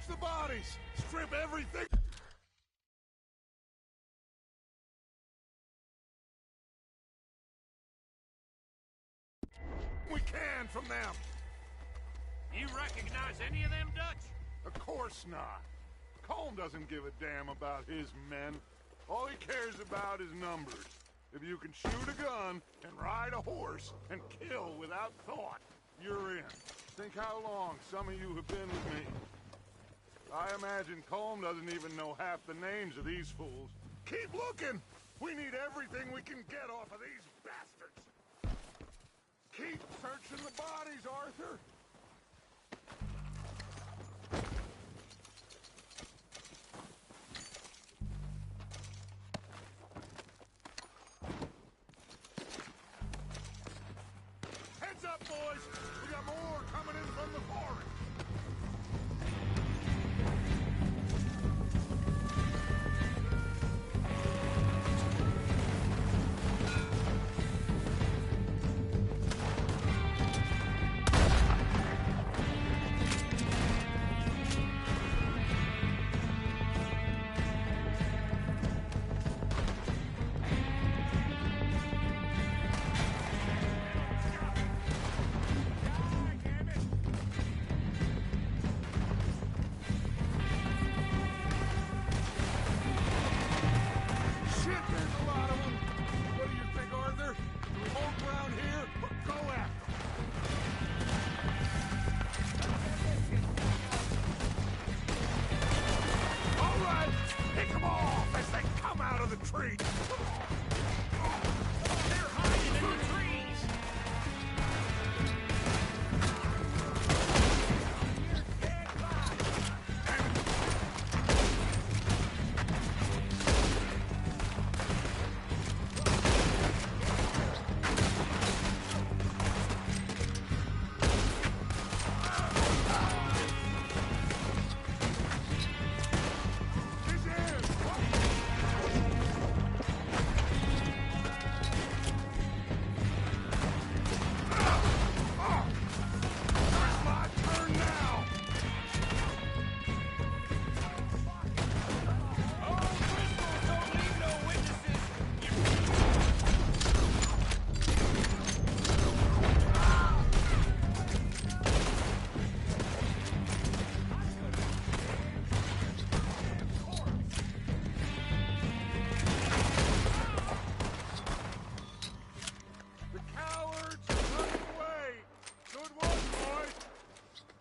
Search the bodies! Strip everything! We can from them! You recognize any of them, Dutch? Of course not. Colm doesn't give a damn about his men. All he cares about is numbers. If you can shoot a gun and ride a horse and kill without thought, you're in. Think how long some of you have been with me. I imagine Colm doesn't even know half the names of these fools. Keep looking! We need everything we can get off of these bastards! Keep searching the bodies, Arthur! Heads up, boys! We got more coming in from the forest!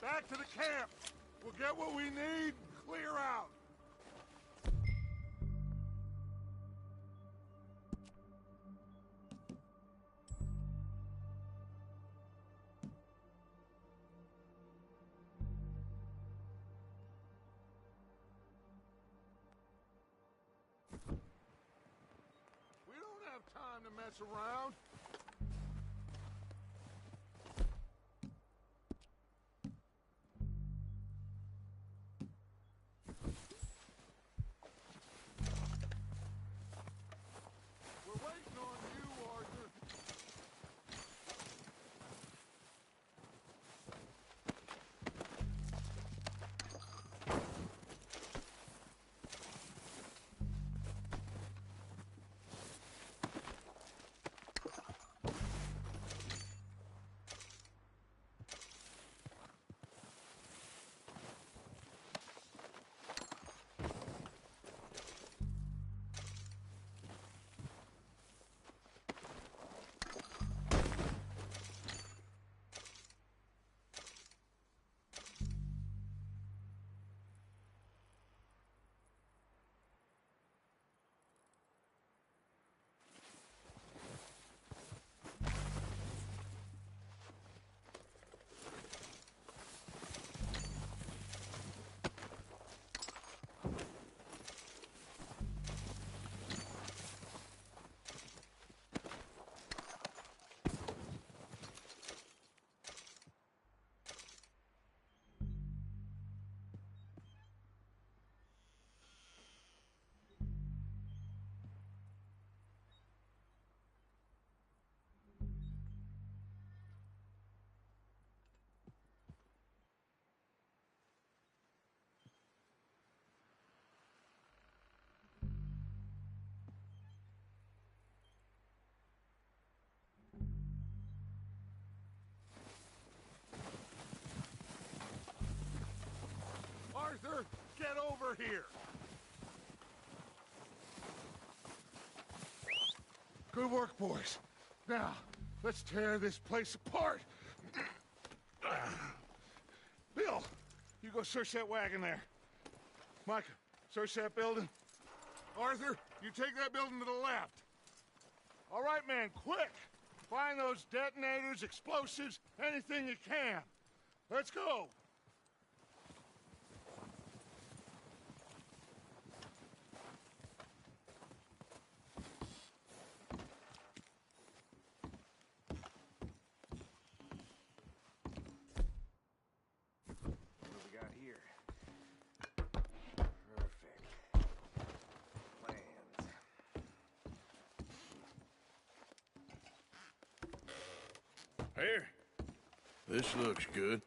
Back to the camp. We'll get what we need and clear out. We don't have time to mess around. get over here! Good work, boys. Now, let's tear this place apart. Bill, you go search that wagon there. Micah, search that building. Arthur, you take that building to the left. All right, man, quick! Find those detonators, explosives, anything you can. Let's go! What do we got here? Perfect. Plans. Here. This looks good.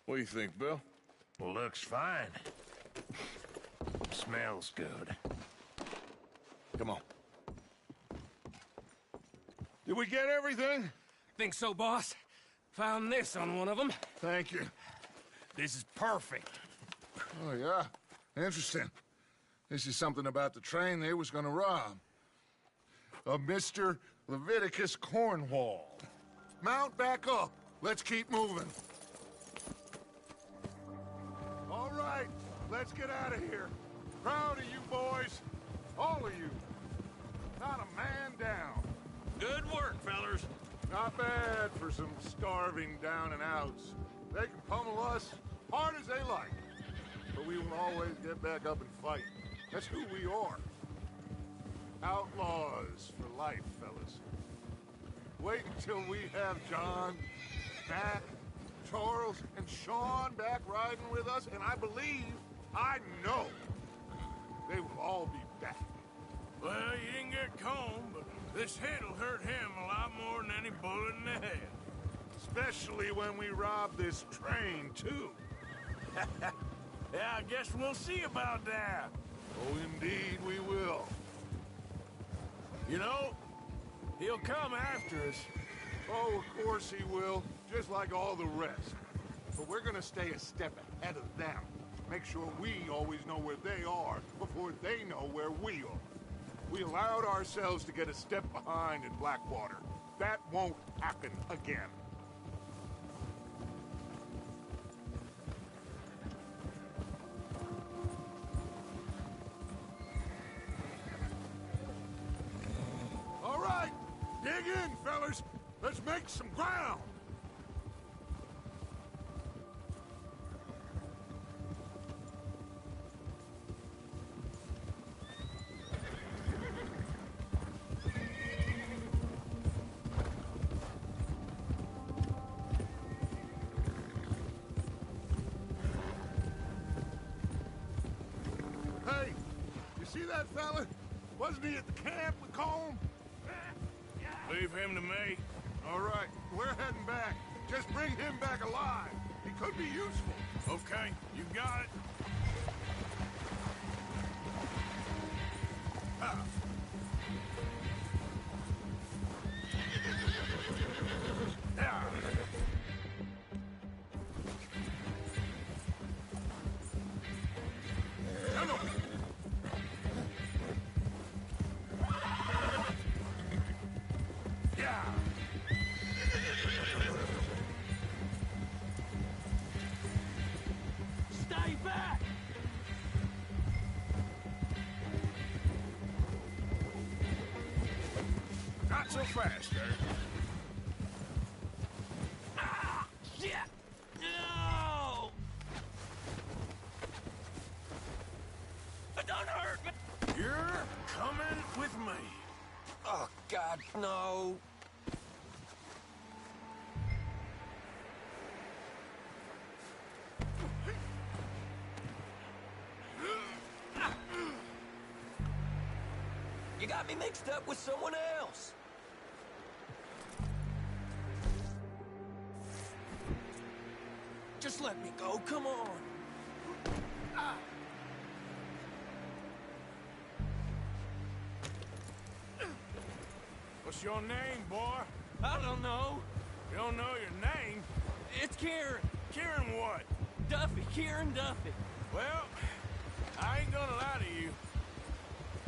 What do you think, Bill? Looks fine. Smells good. Come on. Did we get everything? Think so, boss? Found this on one of them. Thank you. This is perfect. Oh, yeah? Interesting. This is something about the train they was gonna rob. Of Mr. Leviticus Cornwall. Mount back up. Let's keep moving. All right, let's get out of here. Proud of you boys. All of you. Not a man down. Good work, fellers. Not bad for some starving down and outs. They can pummel us hard as they like. But we will always get back up and fight. That's who we are. Outlaws for life, fellas. Wait until we have John, Mac, Charles, and Sean back riding with us, and I believe, I know, they will all be back. Well, you didn't get Combe, but this hit'll hurt him a lot more than any bullet in the head. Especially when we rob this train, too. Yeah, I guess we'll see about that. Oh, indeed we will. You know, he'll come after us. Oh, of course he will, just like all the rest. But we're gonna stay a step ahead of them. Make sure we always know where they are before they know where we are. We allowed ourselves to get a step behind in Blackwater. That won't happen again. All right, dig in, fellas. Let's make some ground. Hey, you see that fella? Wasn't he at the camp with Combe? Leave him to me. All right, we're heading back. Just bring him back alive. He could be useful. Okay, you got it. Stay back! Not so fast, sir. Ah! Shit! No! It don't hurt me! You're coming with me. Oh, God, no. You got me mixed up with someone else. Just let me go, come on. Ah. What's your name, boy? I don't know. You don't know your name? It's Kieran. Kieran what? Duffy, Kieran Duffy. Well, I ain't gonna lie to you.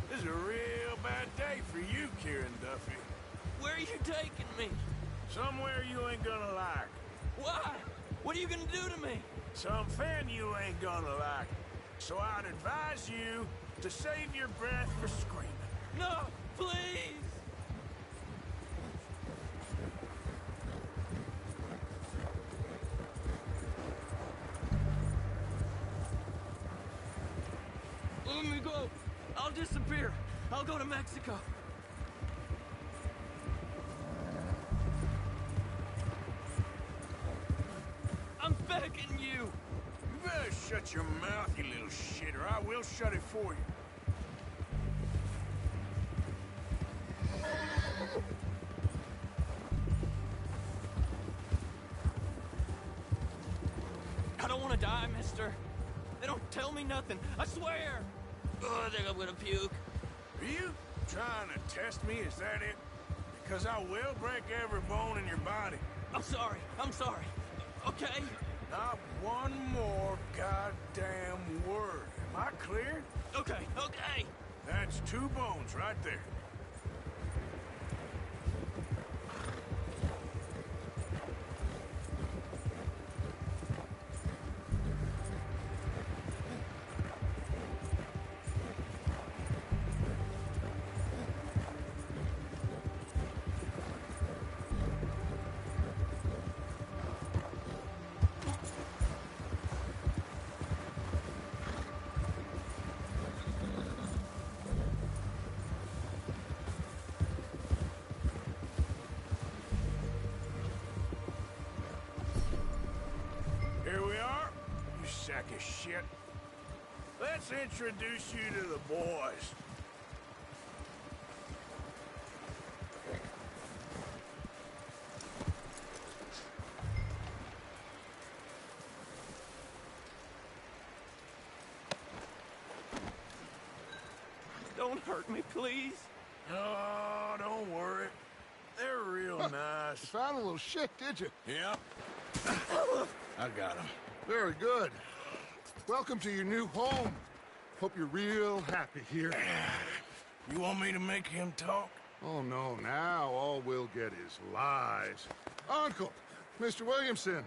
This is a real bad day for you, Kieran Duffy. Where are you taking me? Somewhere you ain't gonna like. Why? What are you gonna do to me? Something you ain't gonna like. So I'd advise you to save your breath for screaming. No, please! Let me go. I'll disappear. I'll go to Mexico. I'm begging you. You better shut your mouth, you little shit, or I will shut it for you. I don't want to die, mister. They don't tell me nothing. I swear. Oh, I think I'm gonna puke. Are you trying to test me? Is that it? Because I will break every bone in your body. I'm sorry. I'm sorry. Okay? Not one more goddamn word. Am I clear? Okay, okay. That's 2 bones right there. Here we are, you sack of shit. Let's introduce you to the boys. Don't hurt me, please. Oh, don't worry. They're real nice. You found a little shit, did you? Yep. I got him. Very good. Welcome to your new home. Hope you're real happy here. You want me to make him talk? Oh, no, now all we'll get is lies. Uncle, Mr. Williamson,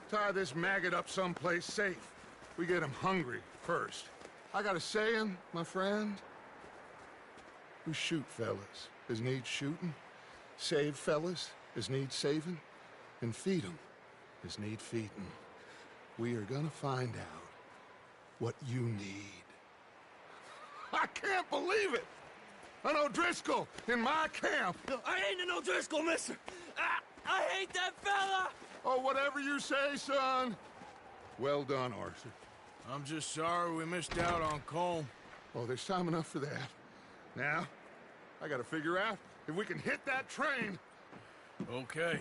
tie this maggot up someplace safe. We get him hungry first. I got a saying, my friend. We shoot fellas as need shooting, save fellas as need saving, and feed 'em as need feeding. We are gonna find out what you need. I can't believe it! An O'Driscoll in my camp! I ain't an O'Driscoll, mister. I hate that fella! Oh, whatever you say, son. Well done, Arthur. I'm just sorry we missed out on Colm. Oh, there's time enough for that. Now, I gotta figure out if we can hit that train. Okay.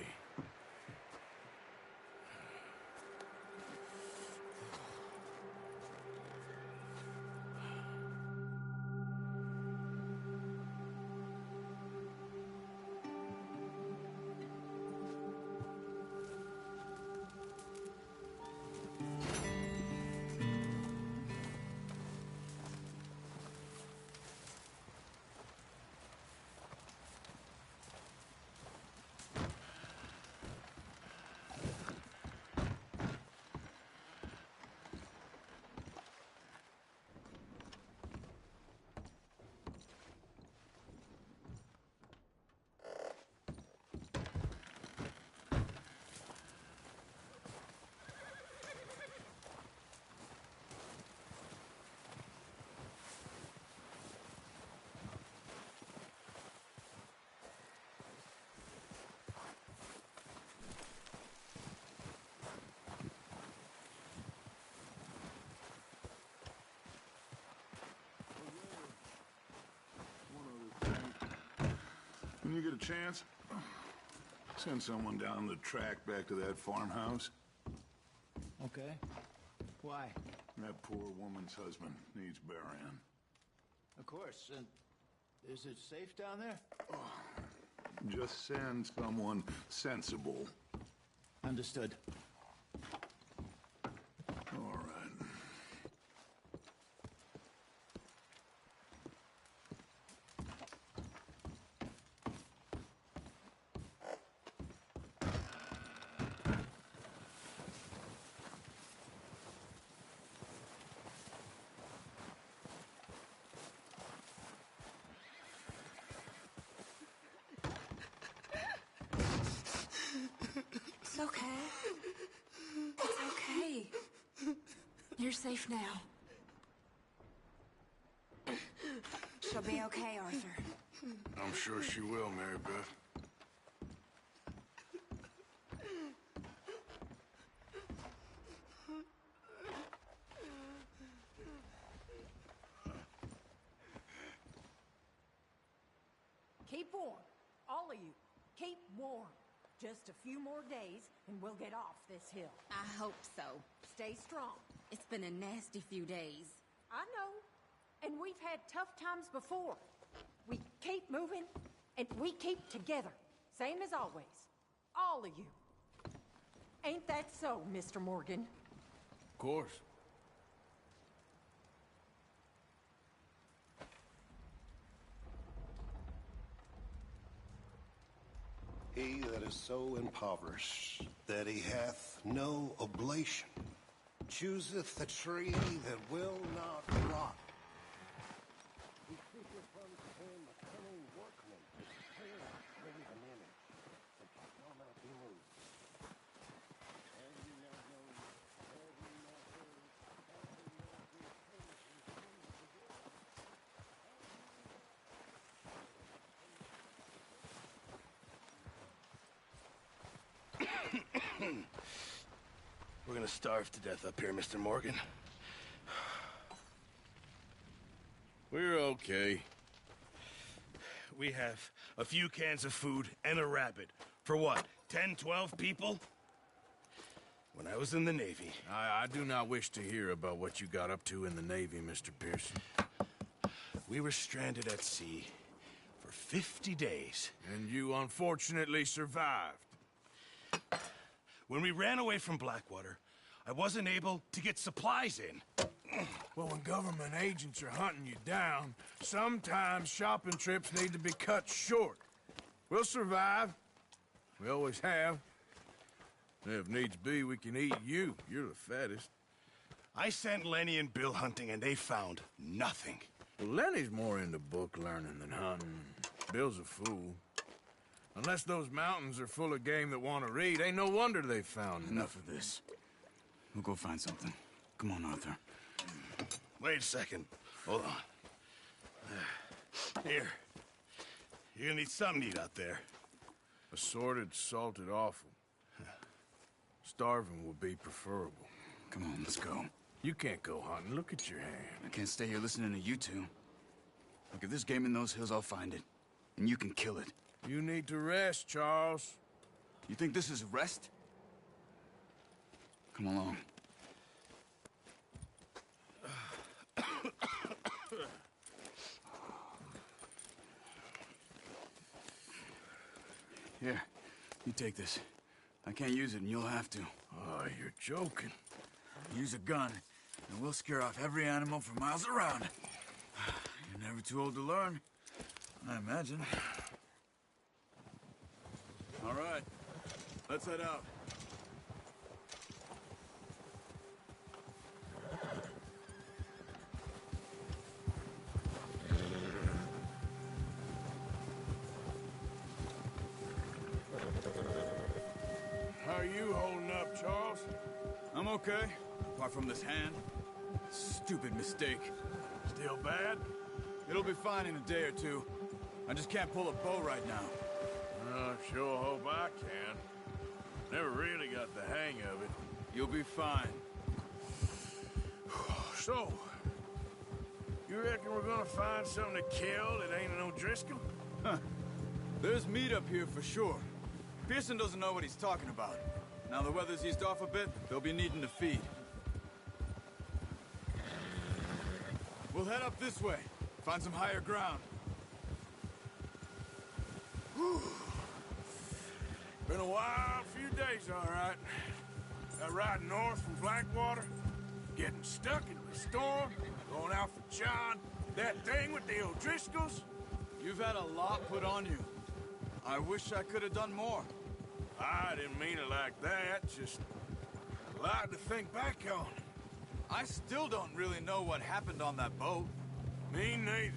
When you get a chance, send someone down the track back to that farmhouse. Okay. Why? That poor woman's husband needs burying. Of course. Is it safe down there? Just send someone sensible. Understood. All right. You're safe now. She'll be okay, Arthur. I'm sure she will, Mary Beth. Keep warm, all of you. Keep warm. Just a few more days, and we'll get off this hill. I hope so. Stay strong. It's been a nasty few days. I know. And we've had tough times before. We keep moving, and we keep together. Same as always. All of you. Ain't that so, Mr. Morgan? Of course. He that is so impoverished that he hath no oblation chooseth the tree that will not rot. He seeketh unto him a cunning workman, prepared to carry an image that shall not be moved. Have you not known? Have you not heard? Have you not been We're gonna starve to death up here, Mr. Morgan. We're okay. We have a few cans of food and a rabbit. For what, 10, 12 people? When I was in the Navy... I do not wish to hear about what you got up to in the Navy, Mr. Pearson. We were stranded at sea for 50 days. And you unfortunately survived. When we ran away from Blackwater, I wasn't able to get supplies in. Well, when government agents are hunting you down, sometimes shopping trips need to be cut short. We'll survive. We always have. If needs be, we can eat you. You're the fattest. I sent Lenny and Bill hunting, and they found nothing. Well, Lenny's more into book learning than hunting. Bill's a fool. Unless those mountains are full of game that want to read, ain't no wonder they found Enough of this. We'll go find something. Come on, Arthur. Wait a second. Hold on. Here. You're gonna need something to eat out there. Assorted, salted offal. Starving would be preferable. Come on, let's go. You can't go hunting. Look at your hand. I can't stay here listening to you two. Look, if there's game in those hills, I'll find it. And you can kill it. You need to rest, Charles. You think this is rest? Come along. Here, you take this. I can't use it, and you'll have to. Oh, you're joking. Use a gun, and we'll scare off every animal for miles around. You're never too old to learn, I imagine. All right, let's head out. How are you holding up, Charles? I'm okay, apart from this hand. Stupid mistake. Still bad? It'll be fine in a day or two. I just can't pull a bow right now. I sure hope I can. Never really got the hang of it. You'll be fine. So, you reckon we're gonna find something to kill that ain't no Driscoll? Huh. There's meat up here for sure. Pearson doesn't know what he's talking about. Now the weather's eased off a bit, they'll be needing to feed. We'll head up this way. Find some higher ground. Whew. Been a wild few days, all right. That ride north from Blackwater, getting stuck in the storm, going out for John, that thing with the O'Driscolls. You've had a lot put on you. I wish I could have done more. I didn't mean it like that, just a lot to think back on. I still don't really know what happened on that boat. Me neither.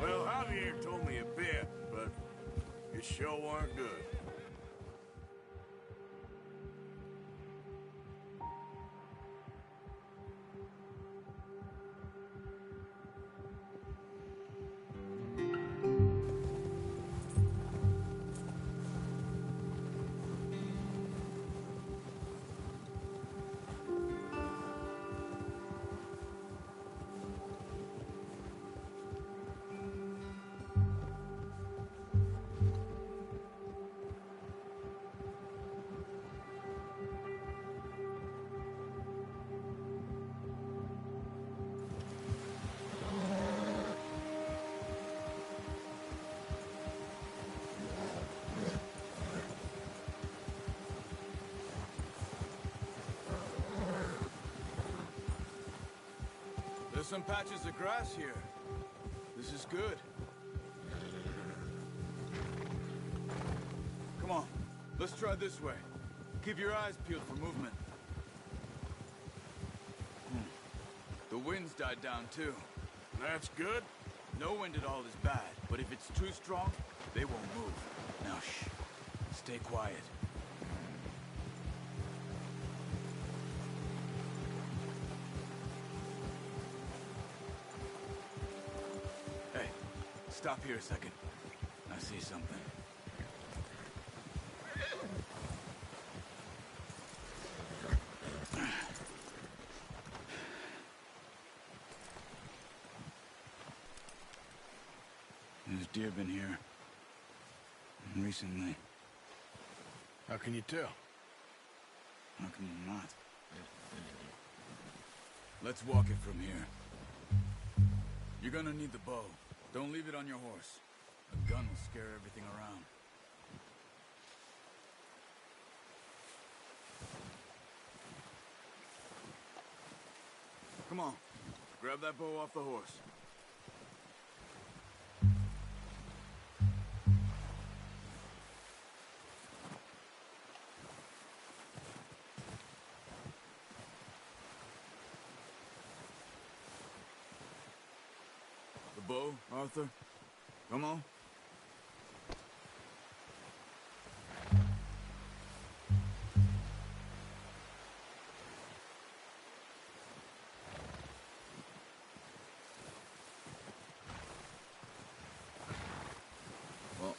Well, Javier told me a bit, but it sure weren't good. There's some patches of grass here. This is good. Come on, let's try this way. Keep your eyes peeled for movement. The wind's died down too. That's good. No wind at all is bad, but if it's too strong, they won't move. Now shh, stay quiet. Hey, stop here a second. I see something. There's deer been here. Recently. How can you tell? How can you not? Let's walk it from here. You're gonna need the bow. Don't leave it on your horse. A gun will scare everything around. Come on. Grab that bow off the horse. The bow, Arthur. Come on. Well,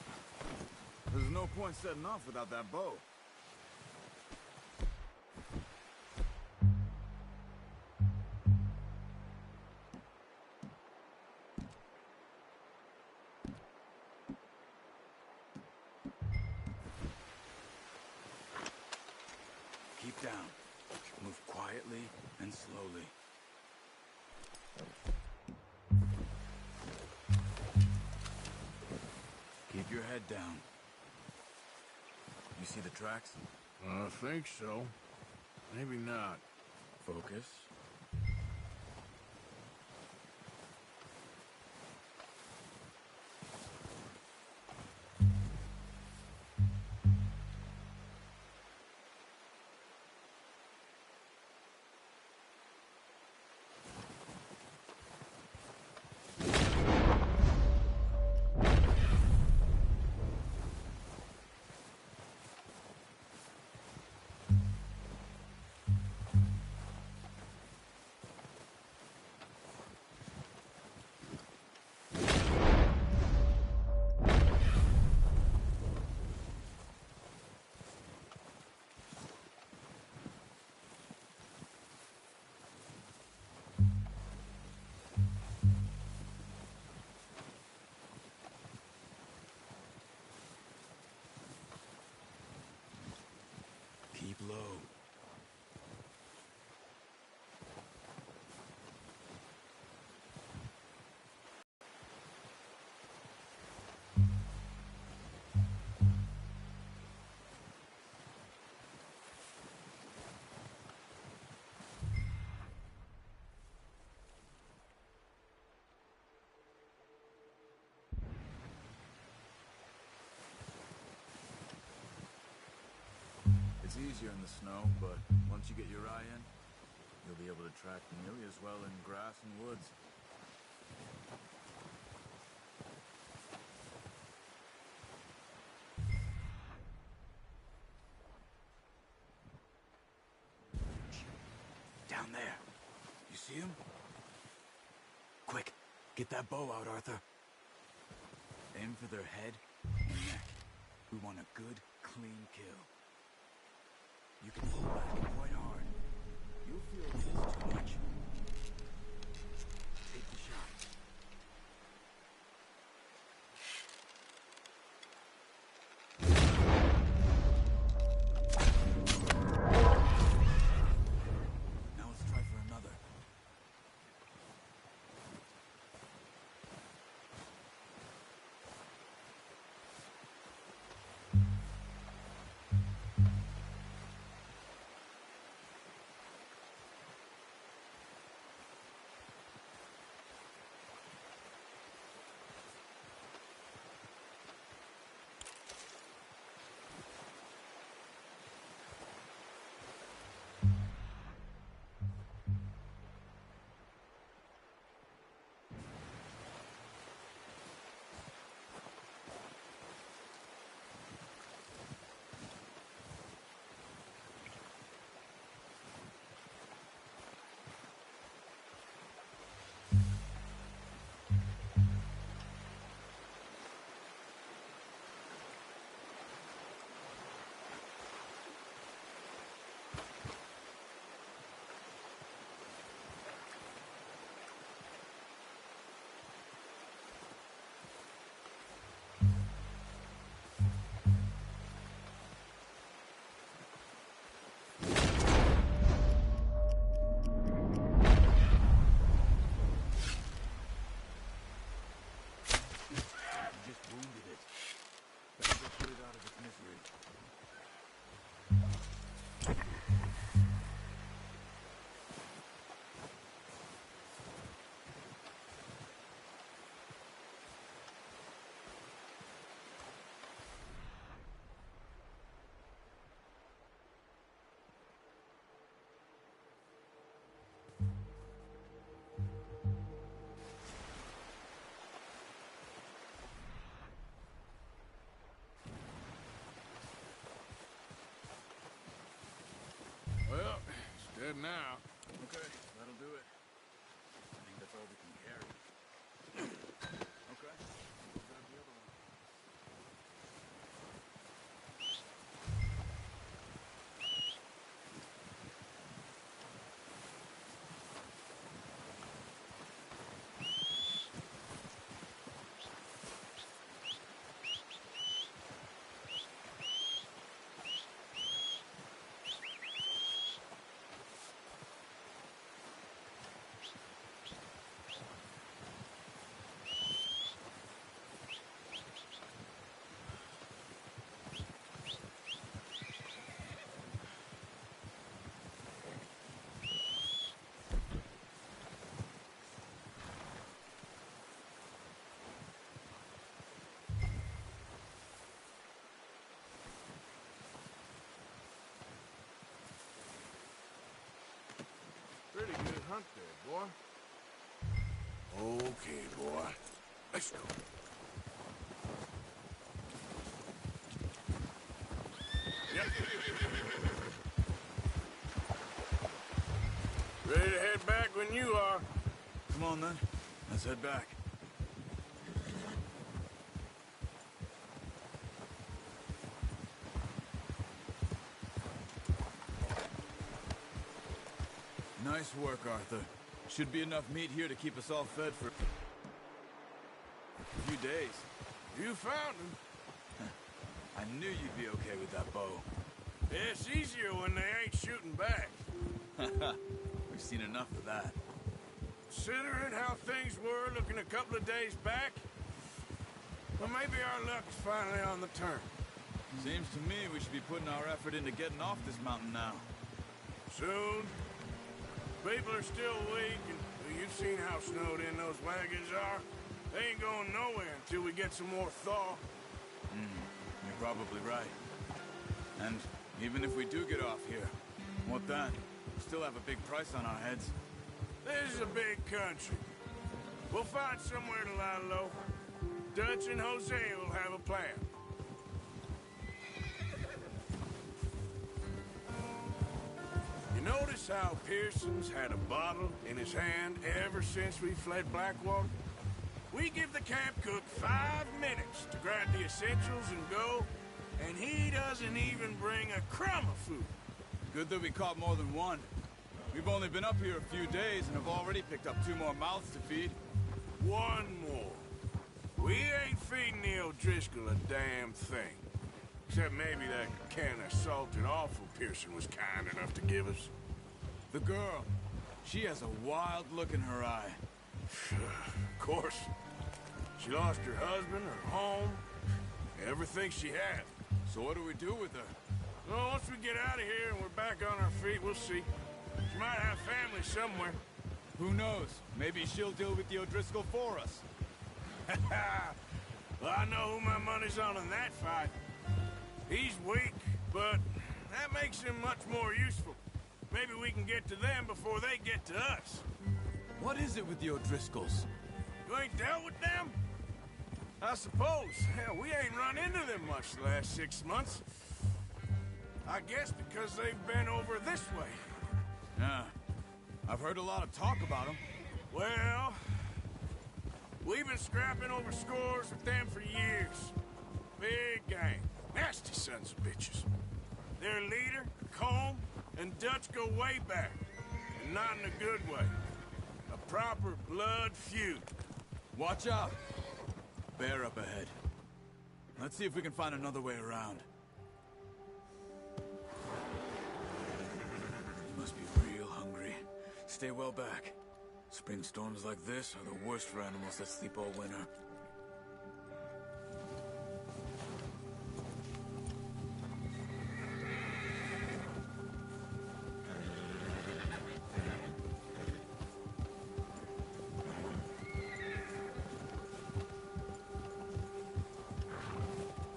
there's no point setting off without that bow. Keep down. Move quietly and slowly. Keep your head down. You see the tracks? I think so. Maybe not. Focus. Keep low. It's easier in the snow, but once you get your eye in, you'll be able to track nearly as well in grass and woods. Down there. You see him? Quick, get that bow out, Arthur. Aim for their head and neck. We want a good, clean kill. You can pull back quite hard. You'll feel this too much. Take the shot. Now let's try for another. Head now. Okay, that'll do it. I think that's all we can carry. Okay, we'll grab the other one. Pretty good hunt there, boy. Okay, boy. Let's go. Yep. Ready to head back when you are. Come on, then. Let's head back. Nice work, Arthur. Should be enough meat here to keep us all fed for a few days. You found him. I knew you'd be okay with that bow. It's easier when they ain't shooting back. We've seen enough of that. Considering how things were looking a couple of days back, well, maybe our luck's finally on the turn. Seems to me we should be putting our effort into getting off this mountain now. Soon. People are still weak, and well, you've seen how snowed in those wagons are. They ain't going nowhere until we get some more thaw. You're probably right. And even if we do get off here, what then? We still have a big price on our heads. This is a big country. We'll find somewhere to lie low. Dutch and Jose will have a plan. You notice how Pearson's had a bottle in his hand ever since we fled Blackwater? We give the camp cook 5 minutes to grab the essentials and go, and he doesn't even bring a crumb of food. Good that we caught more than one. We've only been up here a few days and have already picked up 2 more mouths to feed. 1 more. We ain't feeding the O'Driscoll a damn thing. Except maybe that can of salted offal Pearson was kind enough to give us. The girl, she has a wild look in her eye. Of course. She lost her husband, her home, everything she had. So what do we do with her? Well, once we get out of here and we're back on our feet, we'll see. She might have family somewhere. Who knows? Maybe she'll deal with the O'Driscoll for us. Well, I know who my money's on in that fight. He's weak, but that makes him much more useful. Maybe we can get to them before they get to us. What is it with the O'Driscolls? You ain't dealt with them? I suppose. Hell, we ain't run into them much the last 6 months. I guess because they've been over this way. Yeah. I've heard a lot of talk about them. Well, we've been scrapping over scores with them for years. Big gang. Nasty sons of bitches. Their leader, Combe, and Dutch go way back. And not in a good way. A proper blood feud. Watch out. Bear up ahead. Let's see if we can find another way around. You must be real hungry. Stay well back. Spring storms like this are the worst for animals that sleep all winter.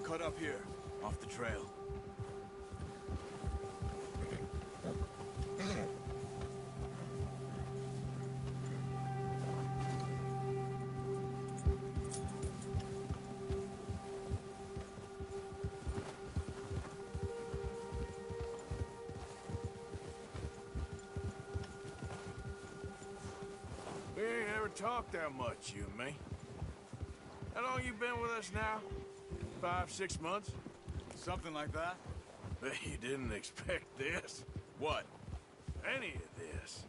Cut up here, off the trail. talked that much, you and me. How long you been with us now? 5, 6 months? Something like that? Bet you didn't expect this. What? Any of this.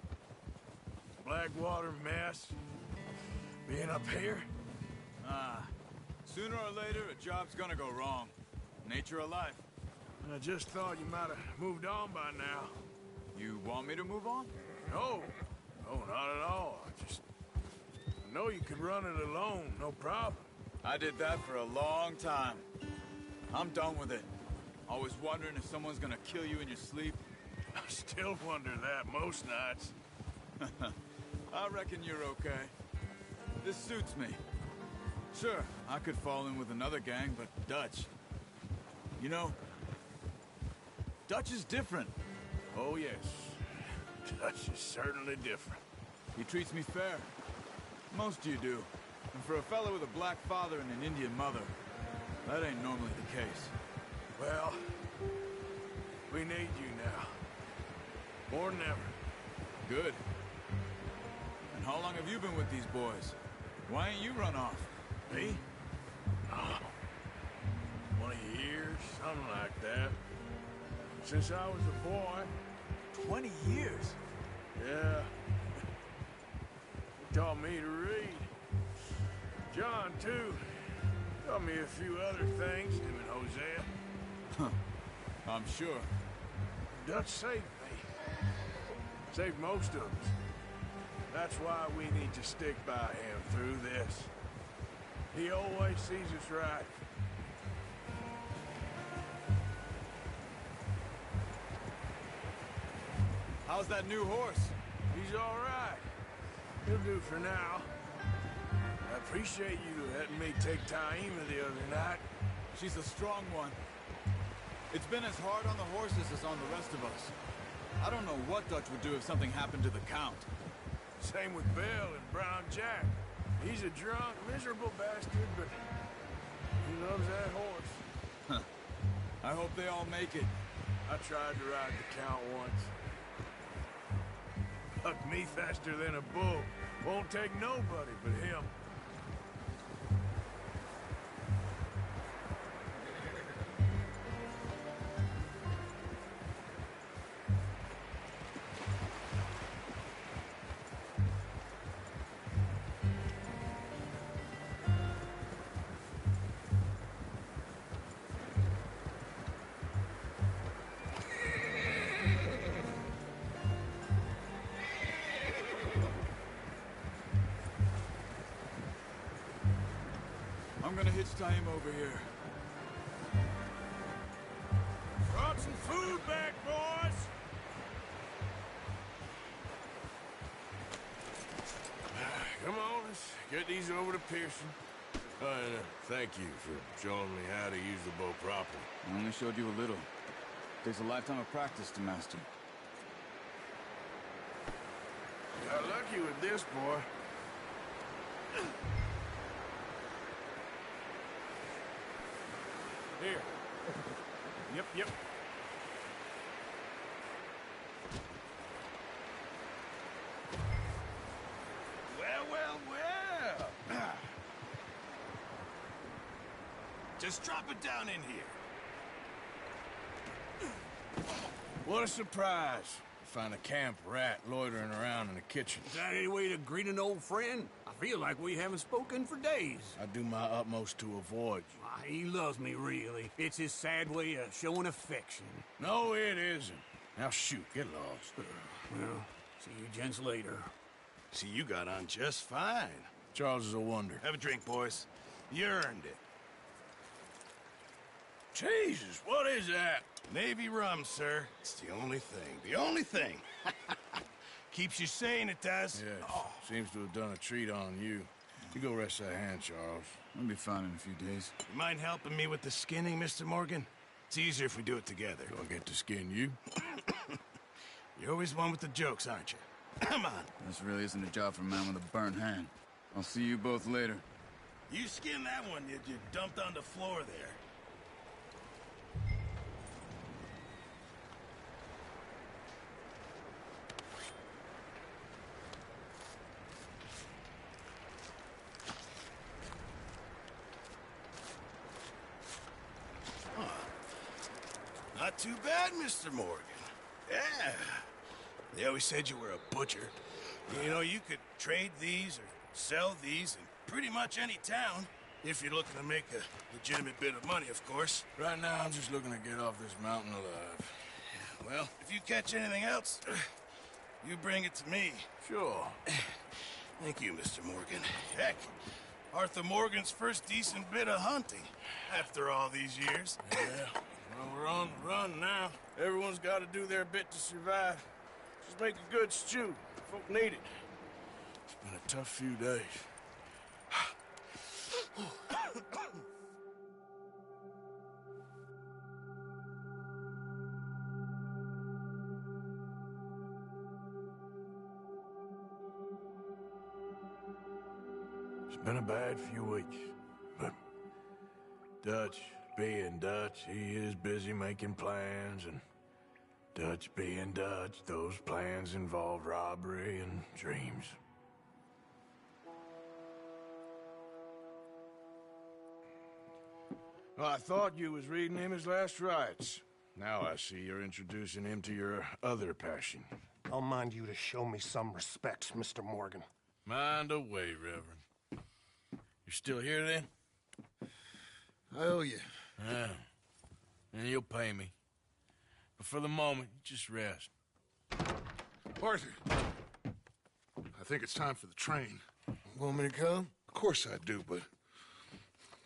Blackwater mess. Being up here? Sooner or later, a job's gonna go wrong. Nature of life. I just thought you might have moved on by now. You want me to move on? No. No, not at all. I know you could run it alone, no problem. I did that for a long time. I'm done with it. Always wondering if someone's gonna kill you in your sleep. I still wonder that most nights. I reckon you're okay. This suits me. Sure, I could fall in with another gang, but Dutch... You know, Dutch is different. Oh, yes. Dutch is certainly different. He treats me fair. Most of you do. And for a fella with a black father and an Indian mother, that ain't normally the case. Well, we need you now. More than ever. Good. And how long have you been with these boys? Why ain't you run off? Me? Oh, 20 years, something like that. Since I was a boy. 20 years? Yeah. He taught me to read. John, too. Taught me a few other things, him and Hosea. I'm sure. Dutch saved me. Saved most of us. That's why we need to stick by him through this. He always sees us right. How's that new horse? He's all right. He'll do for now. I appreciate you letting me take Taima the other night. She's a strong one. It's been as hard on the horses as on the rest of us. I don't know what Dutch would do if something happened to the Count. Same with Bill and Brown Jack. He's a drunk, miserable bastard, but he loves that horse. I hope they all make it. I tried to ride the Count once. Bucked me faster than a bull. Won't take nobody but him. I'm gonna hitch Taima over here. Brought some food back, boys! Come on, let's get these over to Pearson. And thank you for showing me how to use the bow properly. I only showed you a little. Takes a lifetime of practice to master. Got lucky with this, boy. Here. Yep. Well. Just drop it down in here. What a surprise. Find a camp rat loitering around in the kitchen. Is that any way to greet an old friend? I feel like we haven't spoken for days. I do my utmost to avoid you. Why, he loves me, really. It's his sad way of showing affection. No, it isn't. Now shoot, get lost. Well, see you gents later. See, you got on just fine. Charles is a wonder. Have a drink, boys. You earned it. Jesus, what is that? Navy rum, sir. It's the only thing. The only thing. Keeps you sane, it does. Yes, seems to have done a treat on you. You go rest that hand, Charles. I'll be fine in a few days. You mind helping me with the skinning, Mr. Morgan? It's easier if we do it together. Do I get to skin you? You're always one with the jokes, aren't you? Come on. This really isn't a job for a man with a burnt hand. I'll see you both later. You skinned that one you dumped on the floor there. not too bad, Mr. Morgan. Yeah. They always said you were a butcher. You know, you could trade these or sell these in pretty much any town, if you're looking to make a legitimate bit of money, of course. Right now, I'm just looking to get off this mountain alive. Well, if you catch anything else, you bring it to me. Sure. Thank you, Mr. Morgan. Heck, Arthur Morgan's first decent bit of hunting after all these years. Yeah, well, we're on the run now. Everyone's got to do their bit to survive. Just make a good stew. Folk need it. It's been a tough few days. It's been a bad few weeks, but Dutch being Dutch, he is busy making plans, and Dutch being Dutch, those plans involve robbery and dreams. Well, I thought you was reading him his last rites. Now I see you're introducing him to your other passion. I'll mind you to show me some respect, Mr. Morgan. Mind away, Reverend. You still here, then? I owe you. Yeah. And you'll pay me. But for the moment, just rest. Arthur, I think it's time for the train. Want me to come? Of course I do, but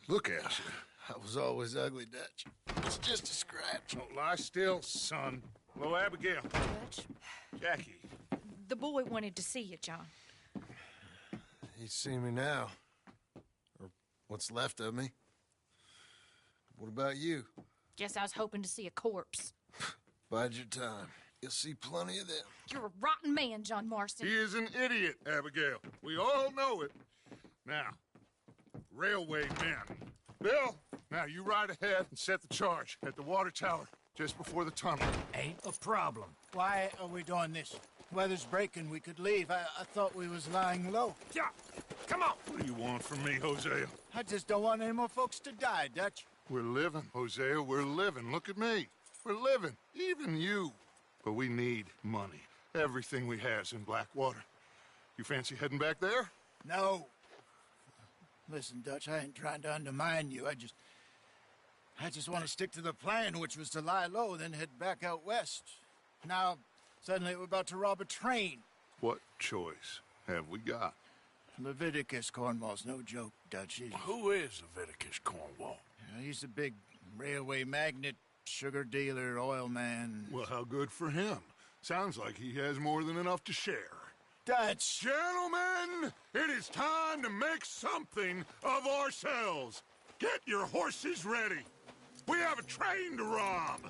look at you. I was always ugly, Dutch. It's just a scratch. Don't lie still, son. Hello, Abigail. Dutch, Jackie. the boy wanted to see you, John. He's seen me now. Or what's left of me. What about you? Guess I was hoping to see a corpse. Bide your time. You'll see plenty of them. You're a rotten man, John Marston. He is an idiot, Abigail. We all know it. Now, railway men. Bill, now you ride ahead and set the charge at the water tower just before the tunnel. Ain't a problem. Why are we doing this? Weather's breaking. We could leave. I thought we was lying low. Yeah, come on. What do you want from me, Hosea? I just don't want any more folks to die, Dutch. We're living, Hosea. We're living. Look at me. We're living. Even you. But we need money. Everything we has in Blackwater. You fancy heading back there? No. Listen, Dutch, I ain't trying to undermine you. I just want to stick to the plan, which was to lie low, then head back out west. Now, suddenly we're about to rob a train. What choice have we got? Leviticus Cornwall's no joke, Dutch. Who is Leviticus Cornwall? He's a big railway magnate, sugar dealer, oil man. Well, how good for him. Sounds like he has more than enough to share. Dutch! Gentlemen, it is time to make something of ourselves. Get your horses ready. We have a train to rob.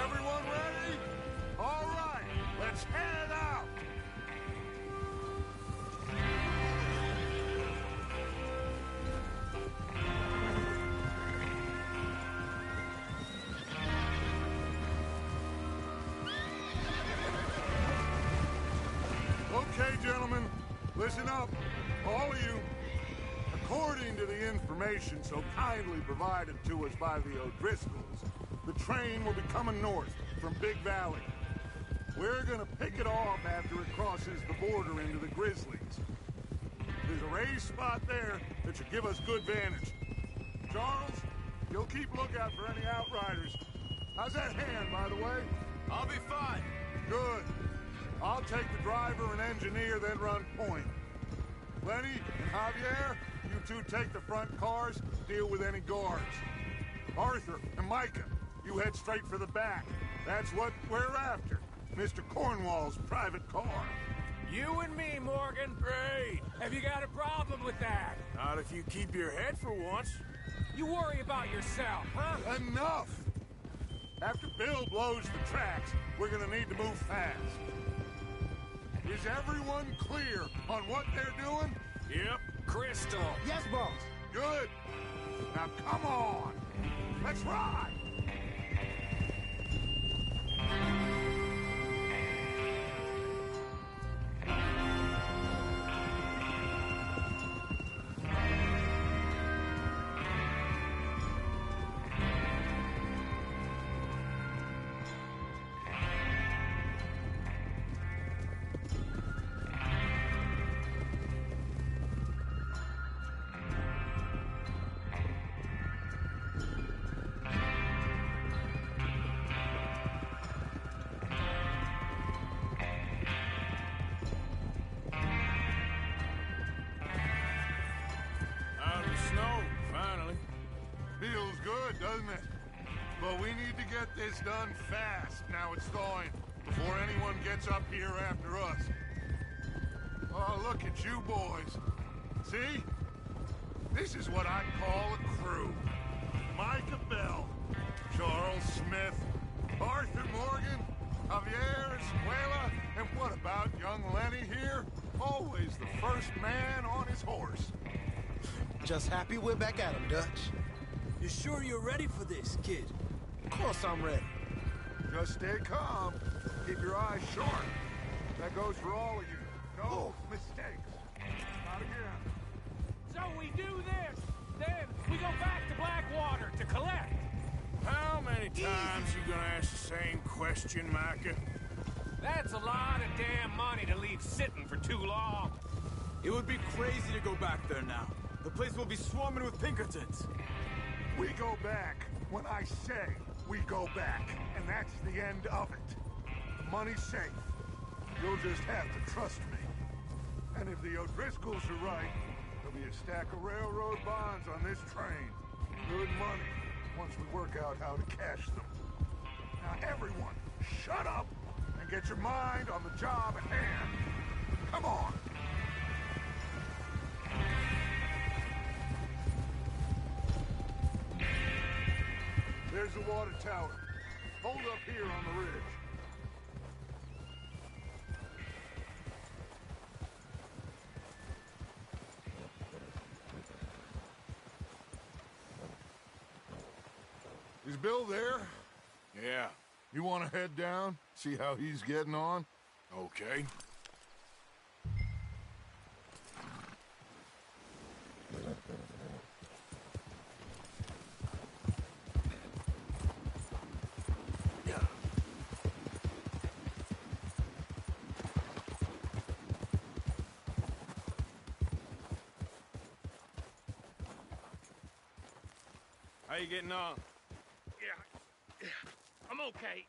Everyone ready? All right, let's head out. Okay, gentlemen, listen up, all of you. According to the information so kindly provided to us by the O'Driscolls, the train will be coming north from Big Valley. We're gonna pick it off after it crosses the border into the Grizzlies. There's a raised spot there that should give us good vantage. Charles, you'll keep lookout for any outriders. How's that hand, by the way? I'll be fine. Good. I'll take the driver and engineer, then run point. Lenny and Javier, you two take the front cars, deal with any guards. Arthur and Micah, you head straight for the back. That's what we're after. Mr. Cornwall's private car. You and me, Morgan. Great. Have you got a problem with that? Not if you keep your head for once. You worry about yourself, huh? Enough! After Bill blows the tracks, we're gonna need to move fast. Is everyone clear on what they're doing? Yep. Crystal. Yes, boss. Good. Now come on. Let's ride. Feels good, doesn't it? But we need to get this done fast, now it's thawing, before anyone gets up here after us. Oh, look at you boys. See? This is what I call a crew. Micah Bell, Charles Smith, Arthur Morgan, Javier Escuela, and what about young Lenny here? Always the first man on his horse. Just happy we're back at him, Dutch. You sure you're ready for this, kid? Of course I'm ready. Just stay calm. Keep your eyes sharp. That goes for all of you. No mistakes. Not again. So we do this, then we go back to Blackwater to collect. How many times you gonna ask the same question, Micah? That's a lot of damn money to leave sitting for too long. It would be crazy to go back there now. The place will be swarming with Pinkertons. We go back when I say we go back, and that's the end of it. The money's safe. You'll just have to trust me. And if the O'Driscolls are right, there'll be a stack of railroad bonds on this train. Good money, once we work out how to cash them. Now everyone, shut up and get your mind on the job at hand. Come on. There's the water tower. Hold up here on the ridge. Is Bill there? Yeah. You want to head down? See how he's getting on? Okay. How you getting on? Yeah, I'm okay.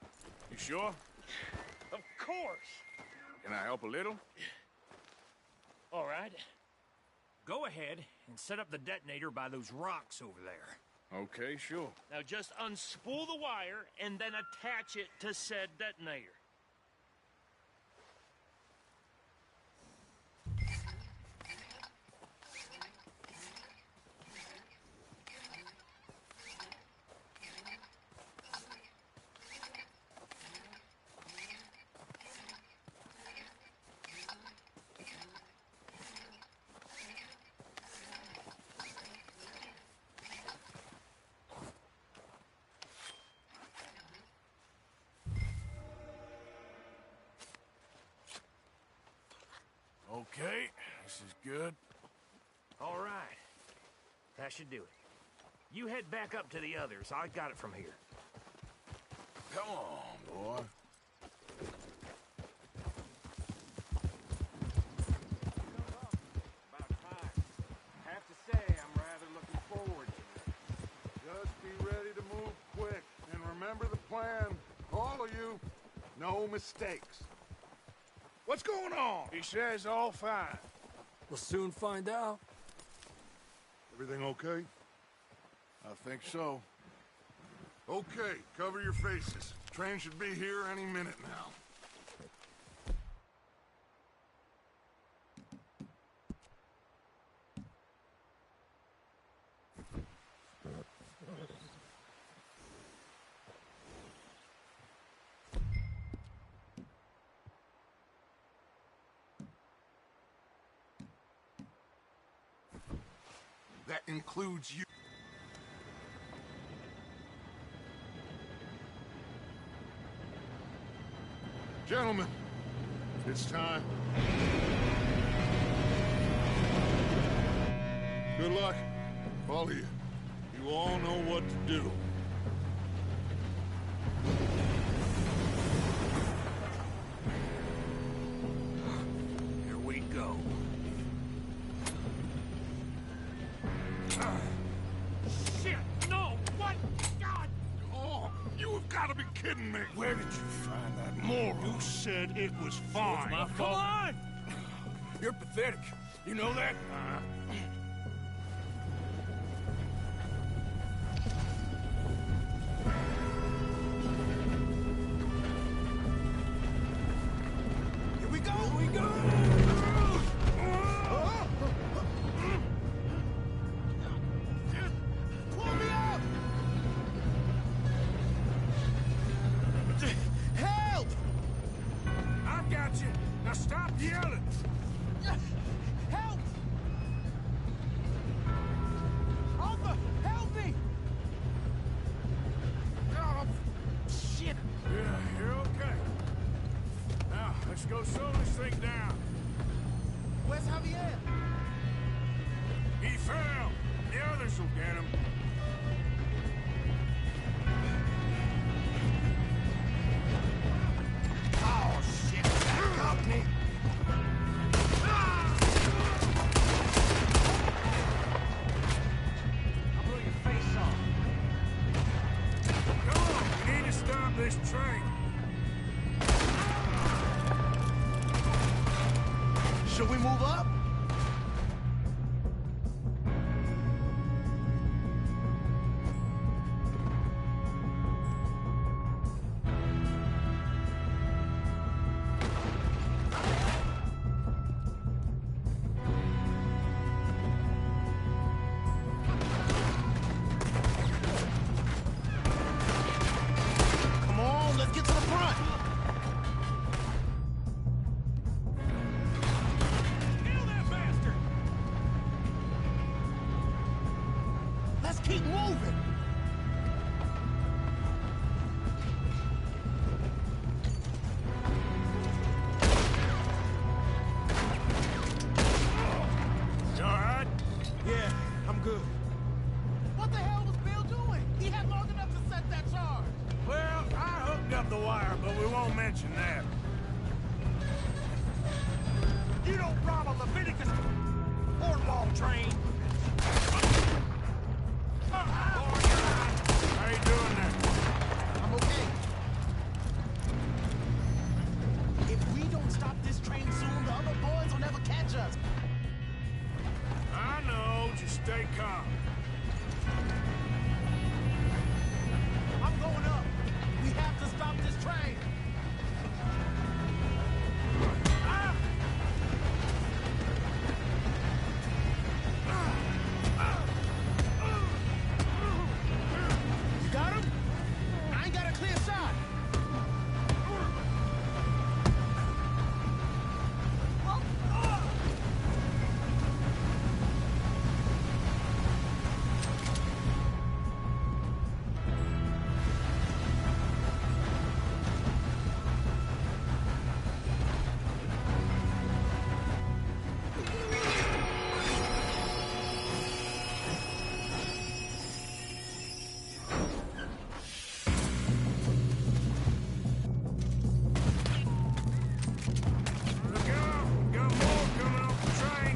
You sure? Of course. Can I help a little? All right. Go ahead and set up the detonator by those rocks over there. Okay, sure. Now just unspool the wire and then attach it to said detonator. Okay, this is good. All right. That should do it. You head back up to the others. I got it from here. Come on, boy. About time. Have to say, I'm rather looking forward to it. Just be ready to move quick. And remember the plan. All of you, no mistakes. What's going on? He says all fine. We'll soon find out. Everything okay? I think so. Okay, cover your faces. Train should be here any minute now. That includes you. Gentlemen, it's time. Good luck, all of you. You all know what to do. Here we go. Shit! No! What? God! Oh, you have got to be kidding me. Where did you find that Moral? You said it was fine. my fault. Come on! You're pathetic. You know that? This'll get him. Oh, shit! That company! I'll blow your face off. Come on, we need to stop this train. Should we move up? Come on, let's get to the front. Kill that bastard! Let's keep moving. You all right? Yeah, I'm good. What the hell was Bill doing? He had long enough to set that charge. Well, I hooked up the wire, but we won't mention that. You don't rob a Leviticus boardwalk train! How you doing there? I'm okay. If we don't stop this train soon, the other boys will never catch us. I know, just stay calm. I'm going up. We have to stop this train. You got him? I ain't got a clear shot. Look out! Got more coming off the train.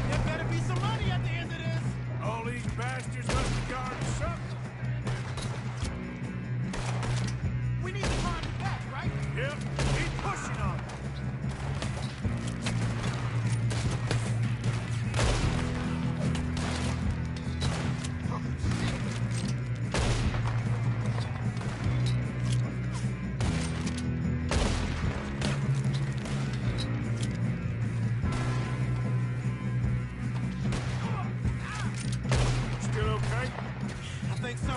There better be some money at the end of this. All these bastards must have gotten something. We need to find the back, right? Yep, keep pushing on. Still okay? I think so.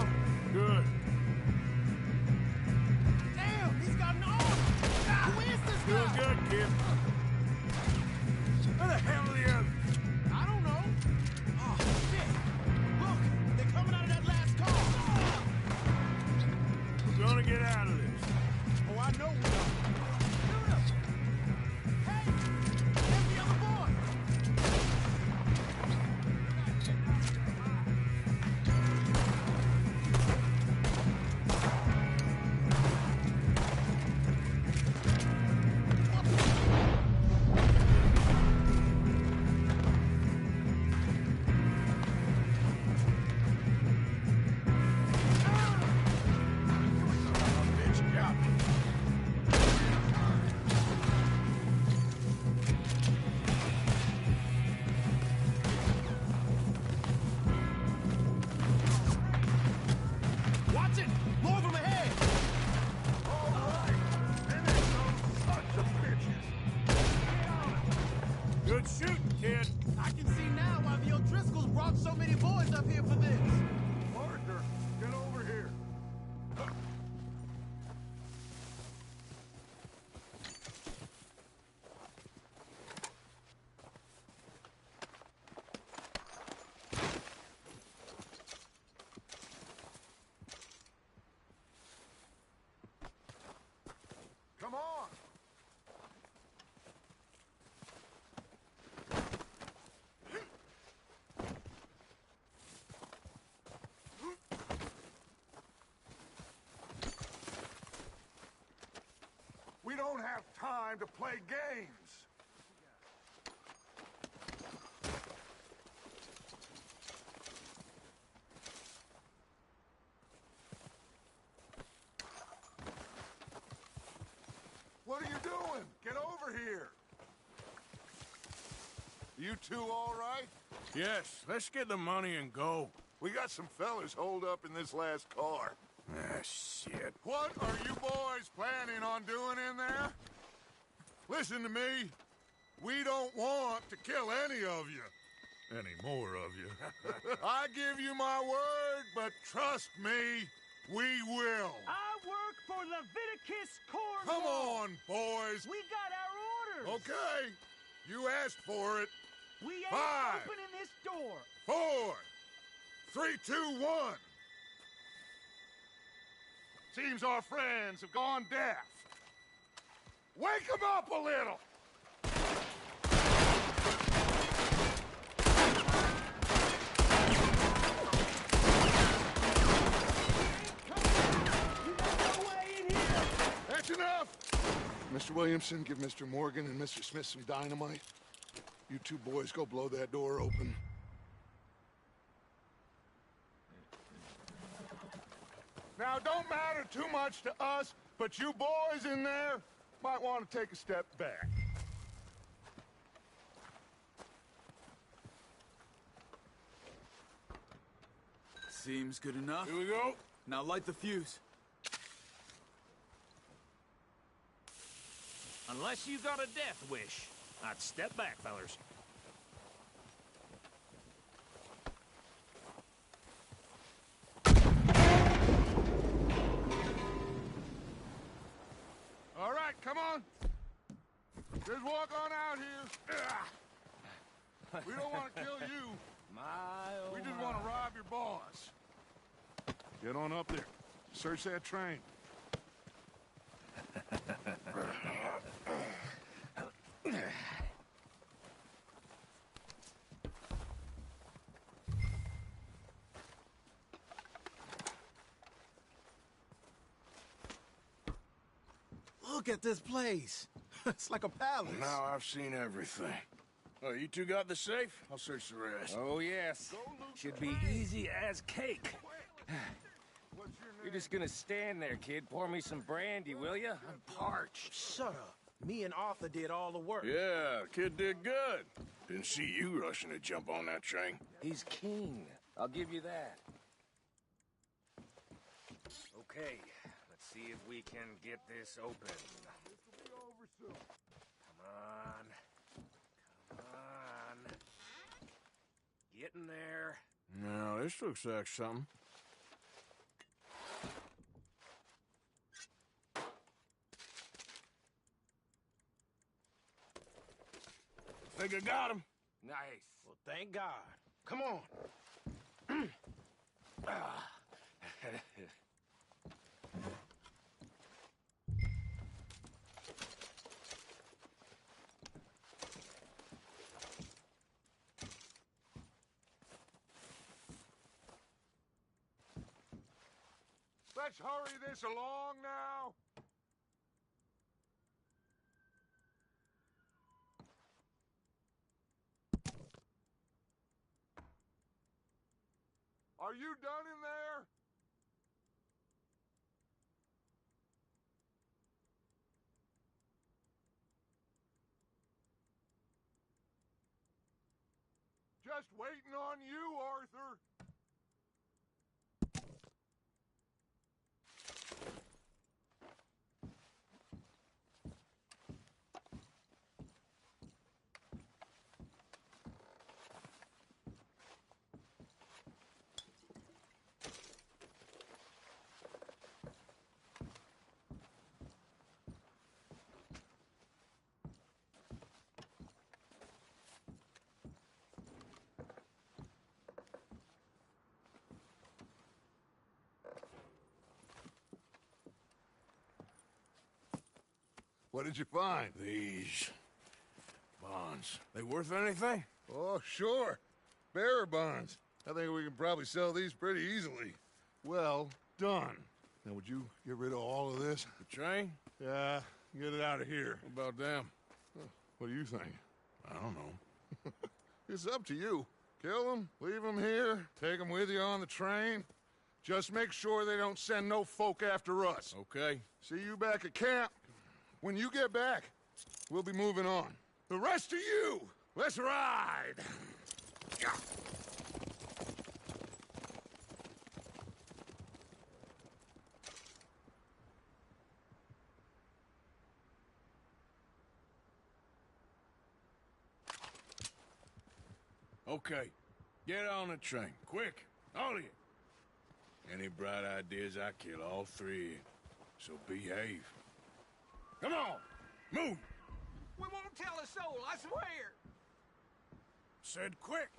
Good. Damn, he's got an arm. Who is this Doing guy? good, kid. Where the hell are the others? I don't know. Oh, shit. Look, they're coming out of that last car. We're gonna get out of this. Oh, I know we are. Shoot him. Hey, there's the other boy. Bitch, got me. Watch it. More of them ahead. Good shooting, kid. I can see now why the O'Driscolls brought so many boys up here for this. Arthur, get over here. Come on. don't have time to play games. What are you doing? Get over here. You two all right? Yes, let's get the money and go. We got some fellas holed up in this last car. Ah, shit. What are you boys planning on doing in there? Listen to me. We don't want to kill any of you. Any more of you. I give you my word, but trust me, we will. I work for Leviticus Corps. Come on, boys. We got our orders. Okay. You asked for it. We ain't 5, opening this door. 4, 3, 2, 1. Seems our friends have gone deaf. Wake them up a little. That's enough. Mr. Williamson, give Mr. Morgan and Mr. Smith some dynamite. You two boys go blow that door open. Now, don't matter too much to us, but you boys in there might want to take a step back. Seems good enough. Here we go. Now light the fuse. Unless you got a death wish, I'd step back, fellers. All right, come on. Just walk on out here. We don't want to kill you. We just want to rob your boss. Get on up there. Search that train. Look at this place. It's like a palace. Now I've seen everything. Oh, you two got the safe? I'll search the rest. Oh, yes. Should be easy as cake. You're just gonna stand there, kid. Pour me some brandy, will you? I'm parched. Shut up. Me and Arthur did all the work. Yeah, kid did good. Didn't see you rushing to jump on that train. He's keen. I'll give you that. Okay, let's see if we can get this open. Come on. Come on. Get in there. Now, this looks like something. Think I got him. Nice. Well, thank God. Come on. Let's hurry this along now. Are you done in there? Just waiting on you, Arthur. What did you find? These bonds. They worth anything? Oh, sure. Bearer bonds. I think we can probably sell these pretty easily. Well done. Now, would you get rid of all of this? The train? Yeah, get it out of here. What about them? What do you think? I don't know. It's up to you. Kill them, leave them here, take them with you on the train. Just make sure they don't send no folk after us. Okay. See you back at camp. When you get back, we'll be moving on. The rest of you, let's ride! Yeah. Okay. Get on the train. Quick. All of you. Any bright ideas, I kill all three of you. So behave. Come on! Move! We won't tell a soul, I swear! Said quick!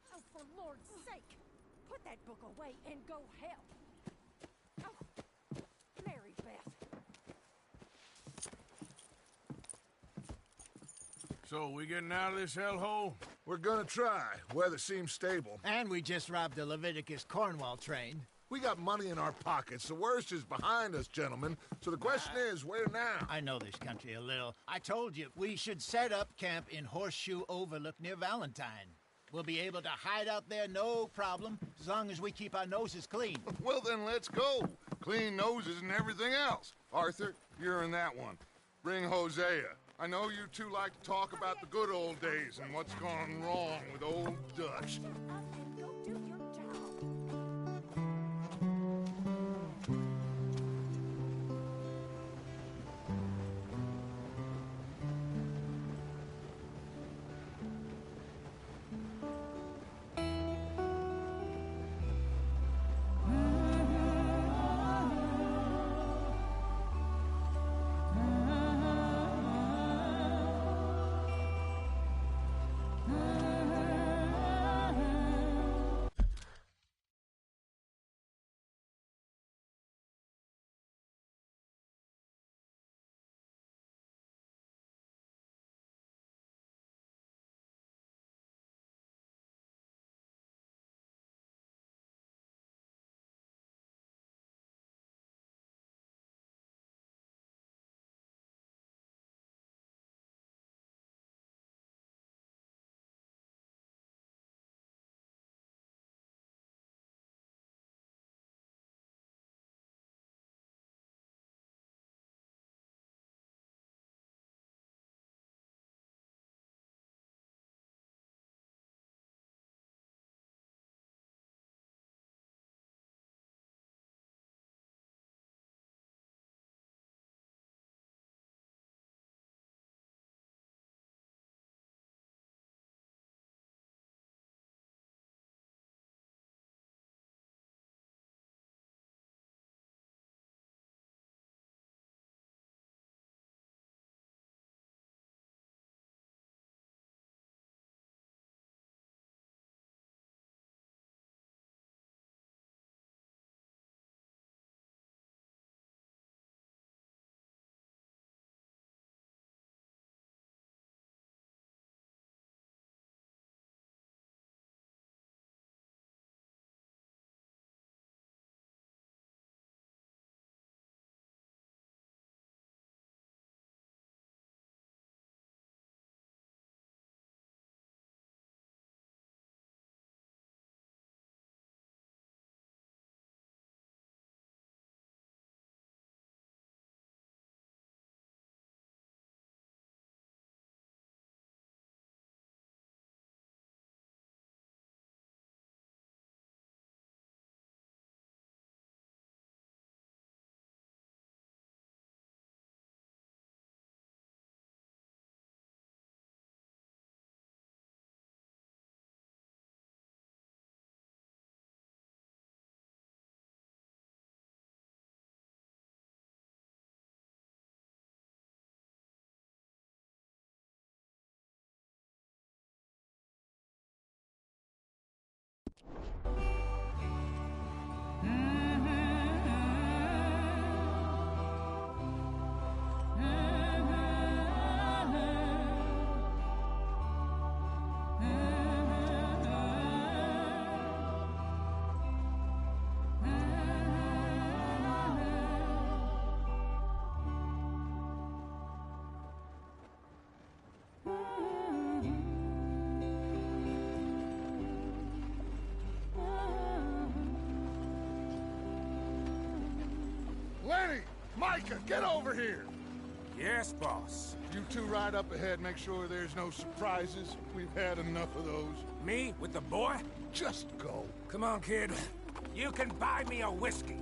Oh, for Lord's sake! Put that book away and go help! Oh, Mary Beth. So, we getting out of this hellhole? We're gonna try. Weather seems stable. And we just robbed the Leviticus Cornwall train. We got money in our pockets. The worst is behind us, gentlemen. So the question is, where now? I know this country a little. I told you, we should set up camp in Horseshoe Overlook near Valentine. We'll be able to hide out there, no problem, as long as we keep our noses clean. Well, then let's go. Clean noses and everything else. Arthur, you're in that one. Bring Hosea. I know you two like to talk about the good old days and what's gone wrong with old Dutch. Go do your job. Micah, get over here! Yes, boss. You two ride up ahead, make sure there's no surprises. We've had enough of those. Me with the boy? Just go. Come on, kid. You can buy me a whiskey.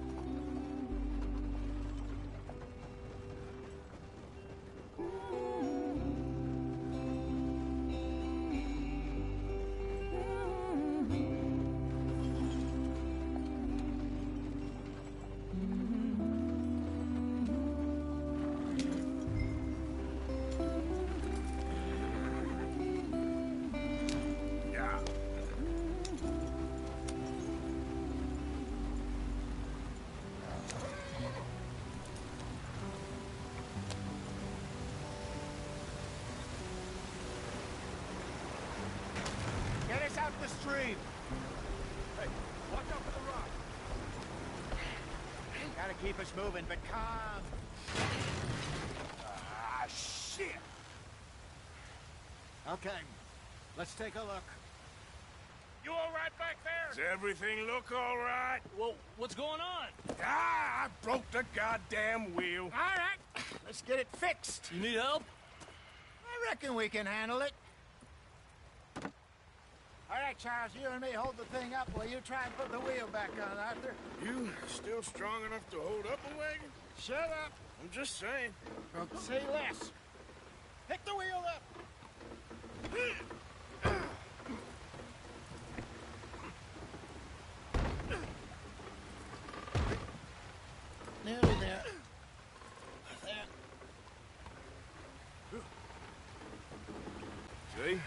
Get us out the stream. Hey, watch out for the rock. Gotta keep us moving, but calm. Ah, shit! Okay, let's take a look. You all right back there? Does everything look all right? Well, what's going on? Ah, I broke the goddamn wheel. All right, let's get it fixed. You need help? I reckon we can handle it. All right, Charles, you and me hold the thing up while you try and put the wheel back on, Arthur. You still strong enough to hold up a wagon? Shut up. I'm just saying. Well, say less. Pick the wheel up. Nearly there. See?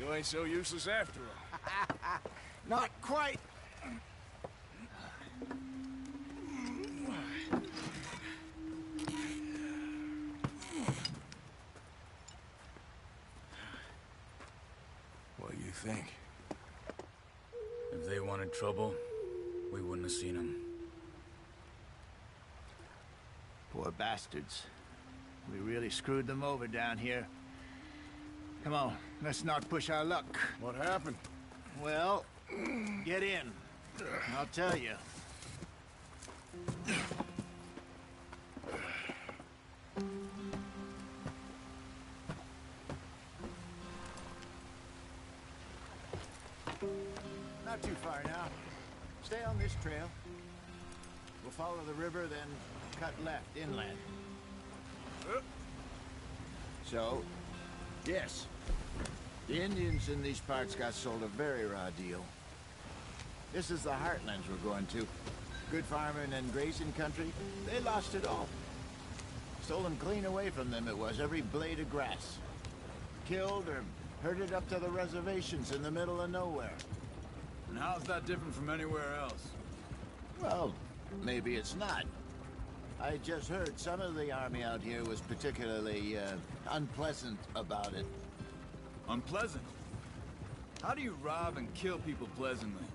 You ain't so useless after all. Not quite. What do you think? If they wanted trouble, we wouldn't have seen them. Poor bastards. We really screwed them over down here. Come on, let's not push our luck. What happened? Well, get in. I'll tell you. Not too far now. Stay on this trail. We'll follow the river, then cut left inland. So, yes. The Indians in these parts got sold a very raw deal. This is the heartlands we're going to. Good farming and grazing country, they lost it all. Stolen clean away from them it was, every blade of grass. Killed or herded up to the reservations in the middle of nowhere. And how's that different from anywhere else? Well, maybe it's not. I just heard some of the army out here was particularly, unpleasant about it. Unpleasant? How do you rob and kill people pleasantly?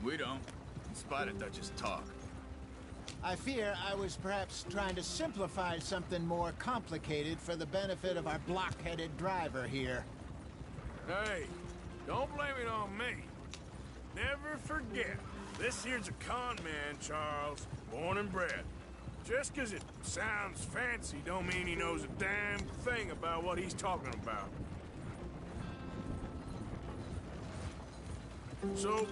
We don't, in spite of Dutch's talk. I fear I was perhaps trying to simplify something more complicated for the benefit of our block-headed driver here. Hey, don't blame it on me. Never forget, this here's a con man, Charles, born and bred. Just 'cause it sounds fancy don't mean he knows a damn thing about what he's talking about. So,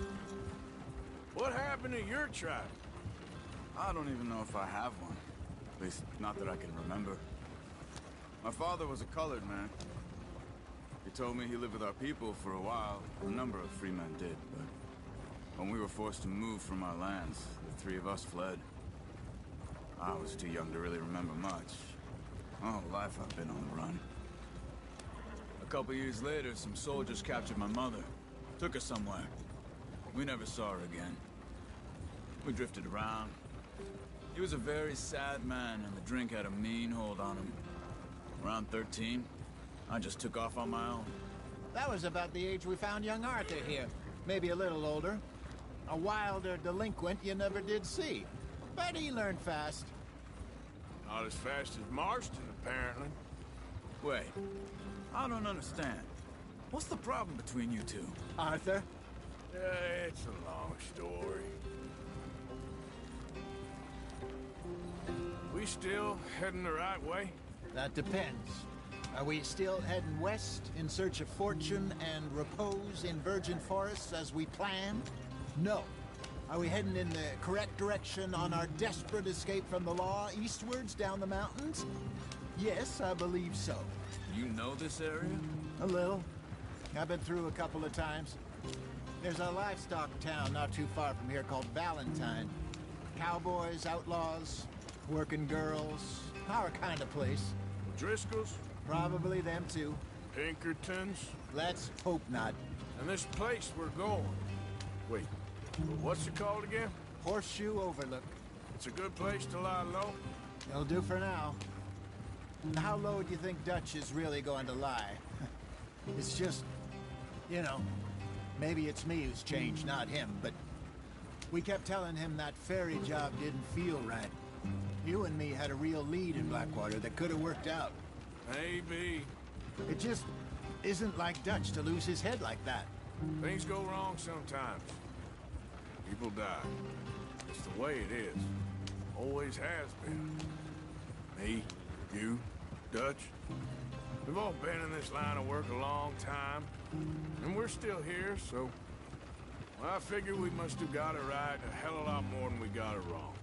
what happened to your tribe? I don't even know if I have one. At least, not that I can remember. My father was a colored man. He told me he lived with our people for a while. A number of free men did, but when we were forced to move from our lands, the three of us fled. I was too young to really remember much. My whole life I've been on the run. A couple years later, some soldiers captured my mother. Took her somewhere. We never saw her again. We drifted around. He was a very sad man, and the drink had a mean hold on him. Around 13, I just took off on my own. That was about the age we found young Arthur here. Maybe a little older. A wilder delinquent you never did see. But he learned fast. Not as fast as Marston, apparently. Wait, I don't understand. What's the problem between you two? Arthur? It's a long story. We still heading the right way? That depends. Are we still heading west in search of fortune and repose in virgin forests as we planned? No. Are we heading in the correct direction on our desperate escape from the law eastwards down the mountains? Yes, I believe so. You know this area? A little. I've been through a couple of times. There's a livestock town not too far from here called Valentine. Cowboys, outlaws, working girls, our kind of place. Driscoll's? Probably them too. Pinkertons? Let's hope not. And this place we're going. Wait, what's it called again? Horseshoe Overlook. It's a good place to lie low? It'll do for now. And how low do you think Dutch is really going to lie? It's just, you know, maybe it's me who's changed, not him, but we kept telling him that ferry job didn't feel right. You and me had a real lead in Blackwater that could have worked out. Maybe. It just isn't like Dutch to lose his head like that. Things go wrong sometimes. People die. It's the way it is. Always has been. Me, you, Dutch. We've all been in this line of work a long time. And we're still here, so... well, I figure we must have got it right a hell of a lot more than we got it wrong.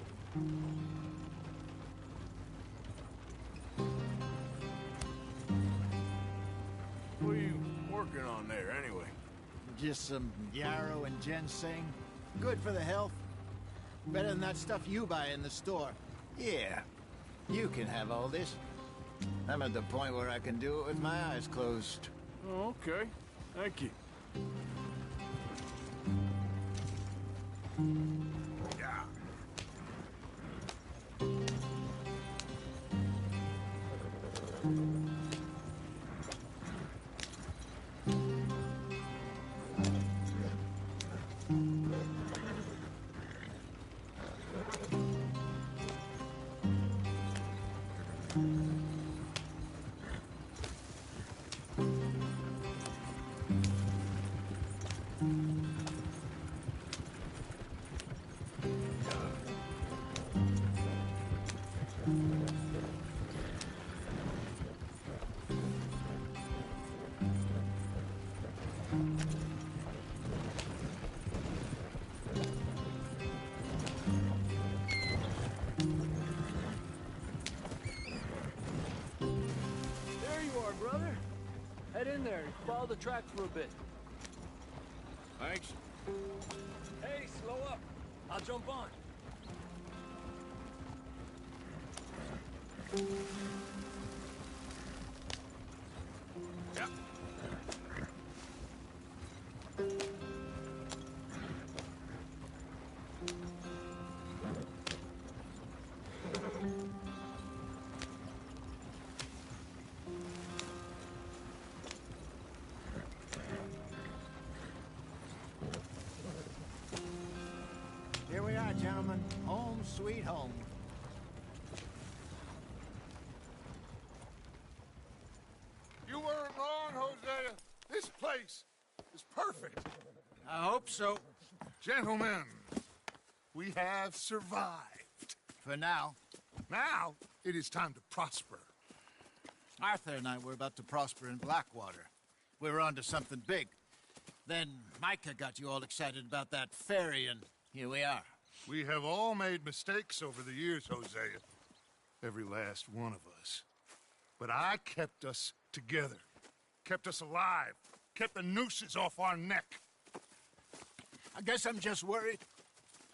What are you working on there, anyway? Just some yarrow and ginseng. Good for the health. Better than that stuff you buy in the store. Yeah, you can have all this. I'm at the point where I can do it with my eyes closed. Oh, okay. Thank you. Yeah. Head in there and follow the track for a bit. Thanks. Hey, slow up. I'll jump on. Yep. Here we are, gentlemen. Home sweet home. You weren't wrong, Hosea. This place is perfect. I hope so. Gentlemen, we have survived. For now. Now, it is time to prosper. Arthur and I were about to prosper in Blackwater. We were onto something big. Then Micah got you all excited about that ferry, and here we are. We have all made mistakes over the years, Hosea. Every last one of us. But I kept us together. Kept us alive. Kept the nooses off our neck. I guess I'm just worried.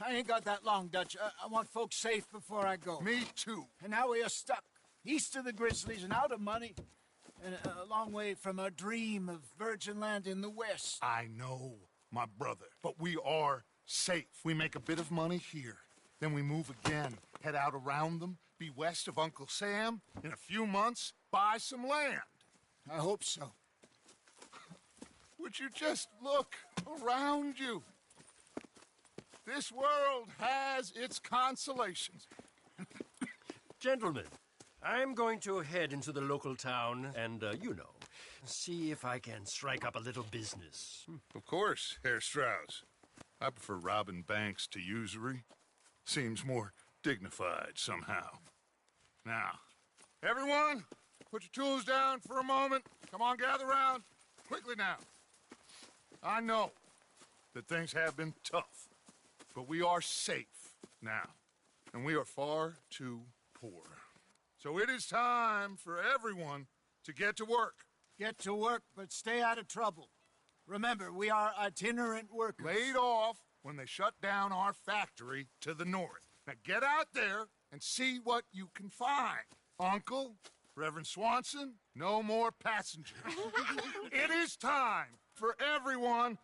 I ain't got that long, Dutch. I want folks safe before I go. Me too. And now we are stuck. East of the Grizzlies and out of money. And a long way from our dream of virgin land in the west. I know, my brother. But we are safe. We make a bit of money here. Then we move again. Head out around them. Be west of Uncle Sam. In a few months, buy some land. I hope so. Would you just look around you? This world has its consolations. Gentlemen, I'm going to head into the local town and, see if I can strike up a little business. Of course, Herr Strauss. I prefer robbing banks to usury. Seems more dignified somehow. Now, everyone, put your tools down for a moment. Come on, gather round. Quickly now. I know that things have been tough, but we are safe now, and we are far too poor. So it is time for everyone to get to work. Get to work, but stay out of trouble. Remember, we are itinerant workers. Laid off when they shut down our factory to the north. Now get out there and see what you can find. Uncle, Reverend Swanson, no more passengers. It is time for everyone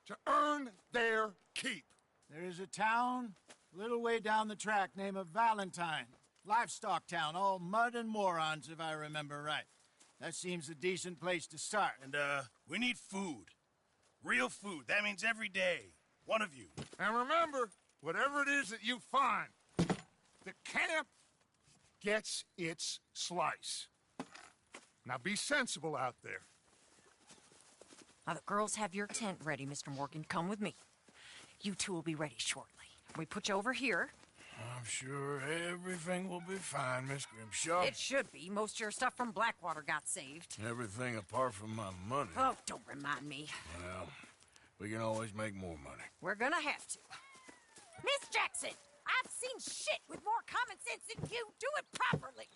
to earn their keep. There is a town a little way down the track named Valentine. Livestock town, all mud and morons, if I remember right. That seems a decent place to start. And, we need food. Real food. That means every day. One of you. And remember, whatever it is that you find, the camp gets its slice. Now be sensible out there. Now, the girls have your tent ready, Mr. Morgan. Come with me. You two will be ready shortly. We put you over here. I'm sure everything will be fine, Miss Grimshaw. It should be. Most of your stuff from Blackwater got saved. Everything apart from my money. Oh, don't remind me. Well, we can always make more money. We're gonna have to. Miss Jackson, I've seen shit with more common sense than you. Do it properly.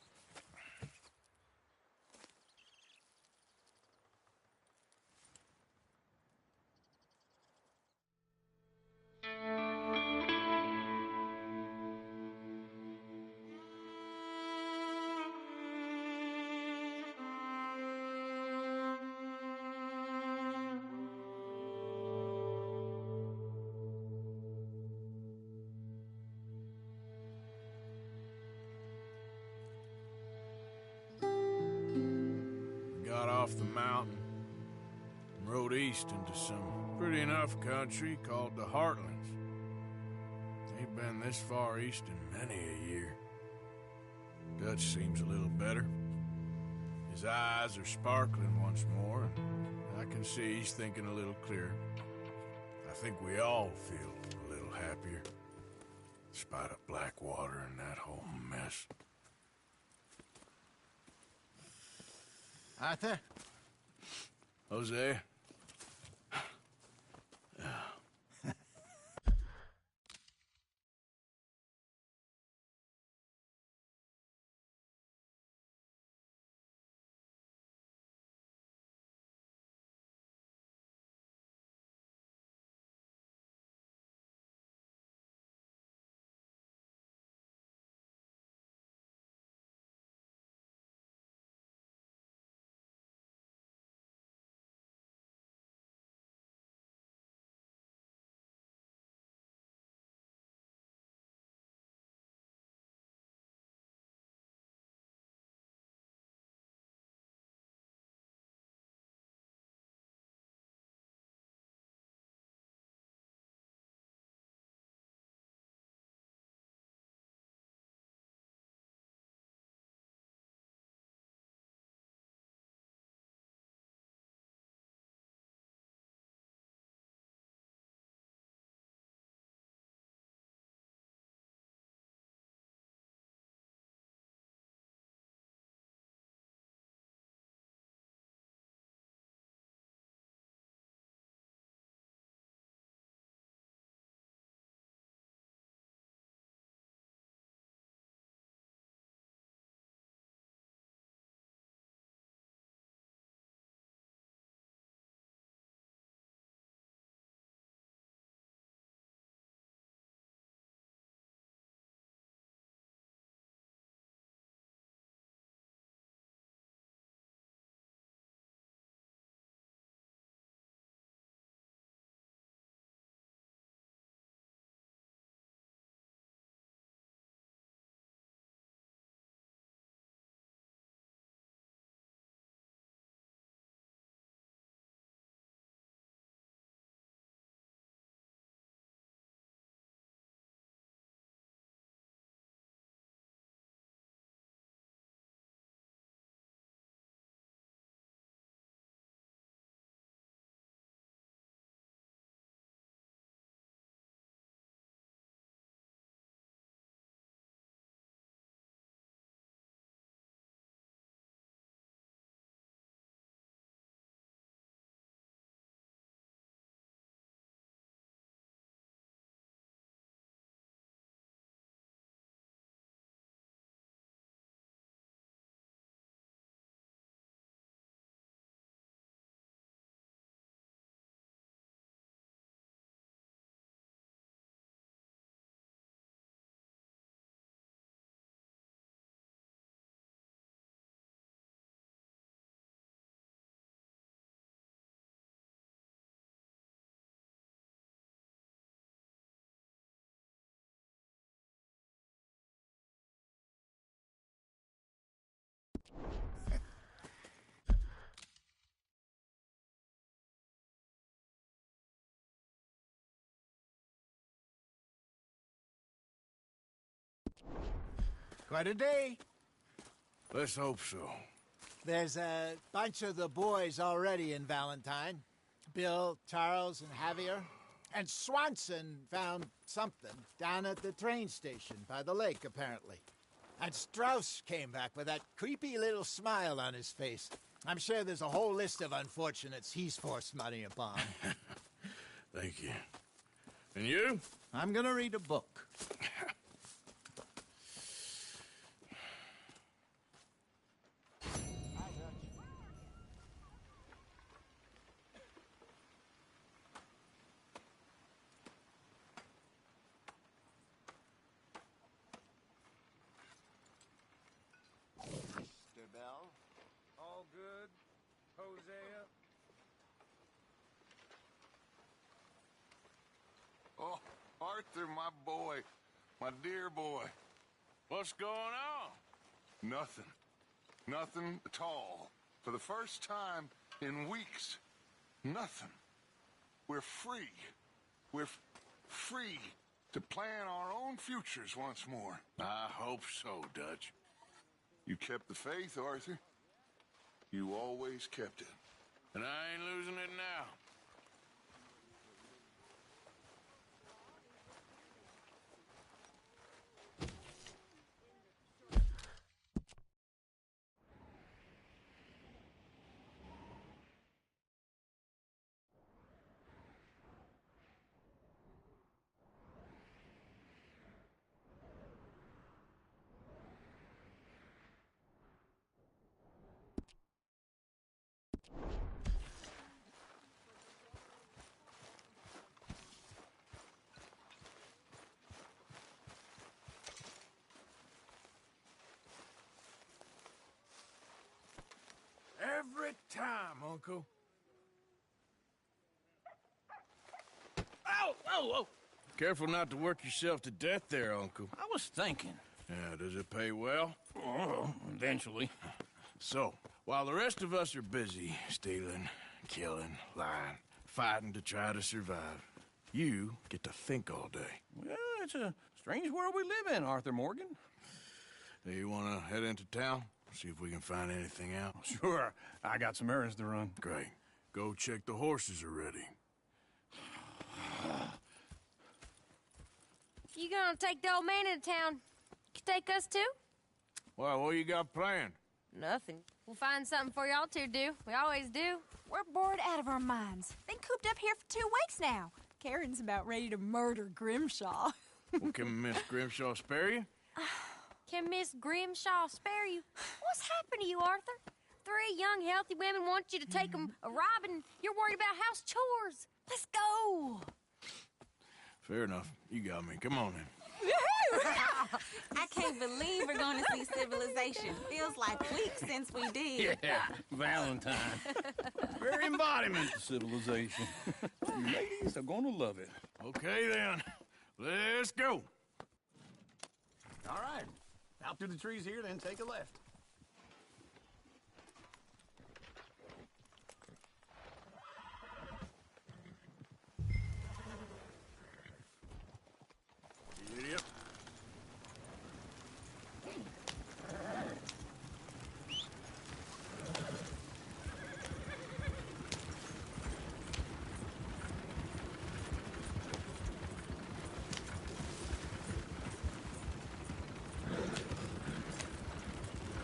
Got off the mountain and rode east into some pretty enough country called the Heartlands. Ain't been this far east in many a year. Dutch seems a little better. His eyes are sparkling once more, and I can see he's thinking a little clearer. I think we all feel a little happier, in spite of Blackwater and that whole mess. Arthur? Jose? Quite a day. Let's hope so. There's a bunch of the boys already in Valentine. Bill, Charles, and Javier. And Swanson found something down at the train station by the lake, apparently. And Strauss came back with that creepy little smile on his face. I'm sure there's a whole list of unfortunates he's forced money upon. Thank you. And you? I'm gonna read a book. Mr. Bell? All good, Hosea? Oh, Arthur, my boy. My dear boy. What's going on? Nothing. Nothing at all. For the first time in weeks. Nothing. We're free. We're free to plan our own futures once more. I hope so, Dutch. You kept the faith, Arthur. You always kept it. And I ain't losing it now. Every time, Uncle. Ow! Oh, oh! Careful not to work yourself to death there, Uncle. I was thinking. Yeah, does it pay well? Oh, eventually. So, while the rest of us are busy stealing, killing, lying, fighting to try to survive, you get to think all day. Well, it's a strange world we live in, Arthur Morgan. Do you want to head into town? See if we can find anything out? Sure. I got some errands to run. Great. Go check the horses are ready. You gonna take the old man into town? You take us too? Well, what you got planned? Nothing. We'll find something for y'all to do. We always do. We're bored out of our minds. Been cooped up here for 2 weeks now. Karen's about ready to murder Grimshaw. Well, can Miss Grimshaw spare you? Can Miss Grimshaw spare you? What's happened to you, Arthur? 3 young, healthy women want you to take them a robbing. You're worried about house chores. Let's go. Fair enough. You got me. Come on then. I can't believe we're going to see civilization. Feels like weeks since we did. Yeah, Valentine. Very embodiment of civilization. You ladies are gonna love it. Okay then. Let's go. All right. Out through the trees here, then take a left. Idiot.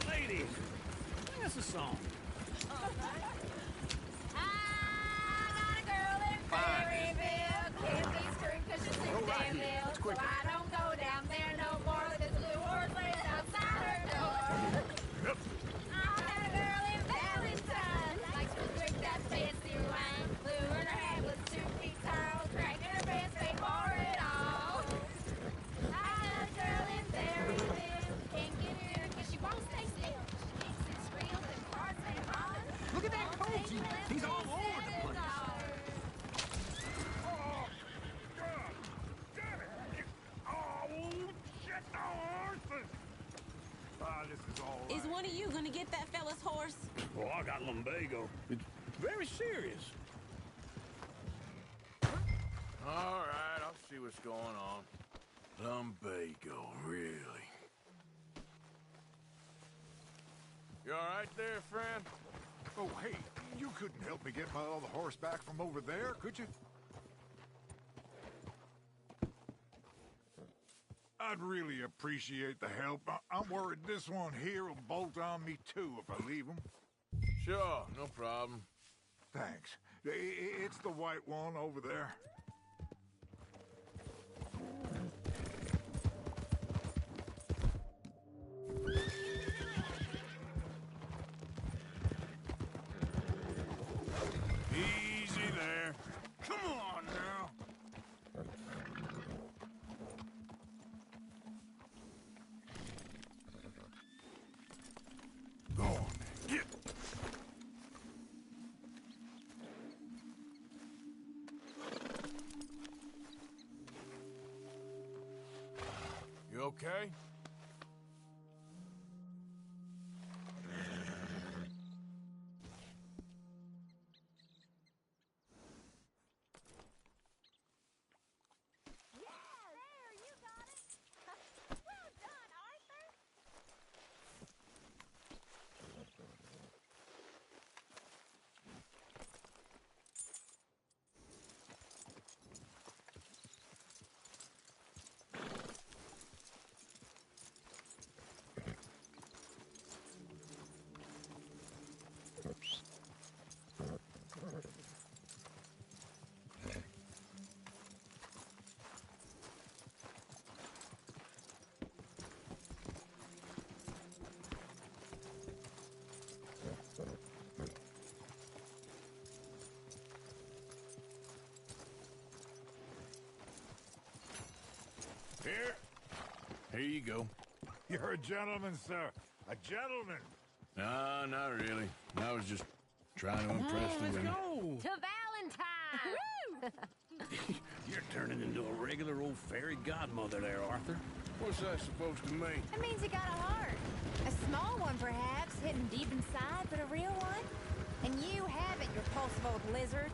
Ladies, sing us a song. Look at that coach. He's all over the place. This is all right. Is one of you going to get that fella's horse? Well, I got lumbago. It's very serious. All right, I'll see what's going on. Lumbago, really? You all right there, friend? Oh, hey, you couldn't help me get my other horse back from over there, could you? I'd really appreciate the help. I'm worried this one here will bolt on me too if I leave him. Sure, no problem. Thanks. It's the white one over there. Easy there. Come on now. Go on, get. You okay? Here you go. You're a gentleman, sir. A gentleman. No, not really. I was just trying to impress the women. To Valentine! You're turning into a regular old fairy godmother there, Arthur. What's that supposed to mean? It means you got a heart. A small one, perhaps, hidden deep inside, but a real one. And you have it, you repulsive old lizard.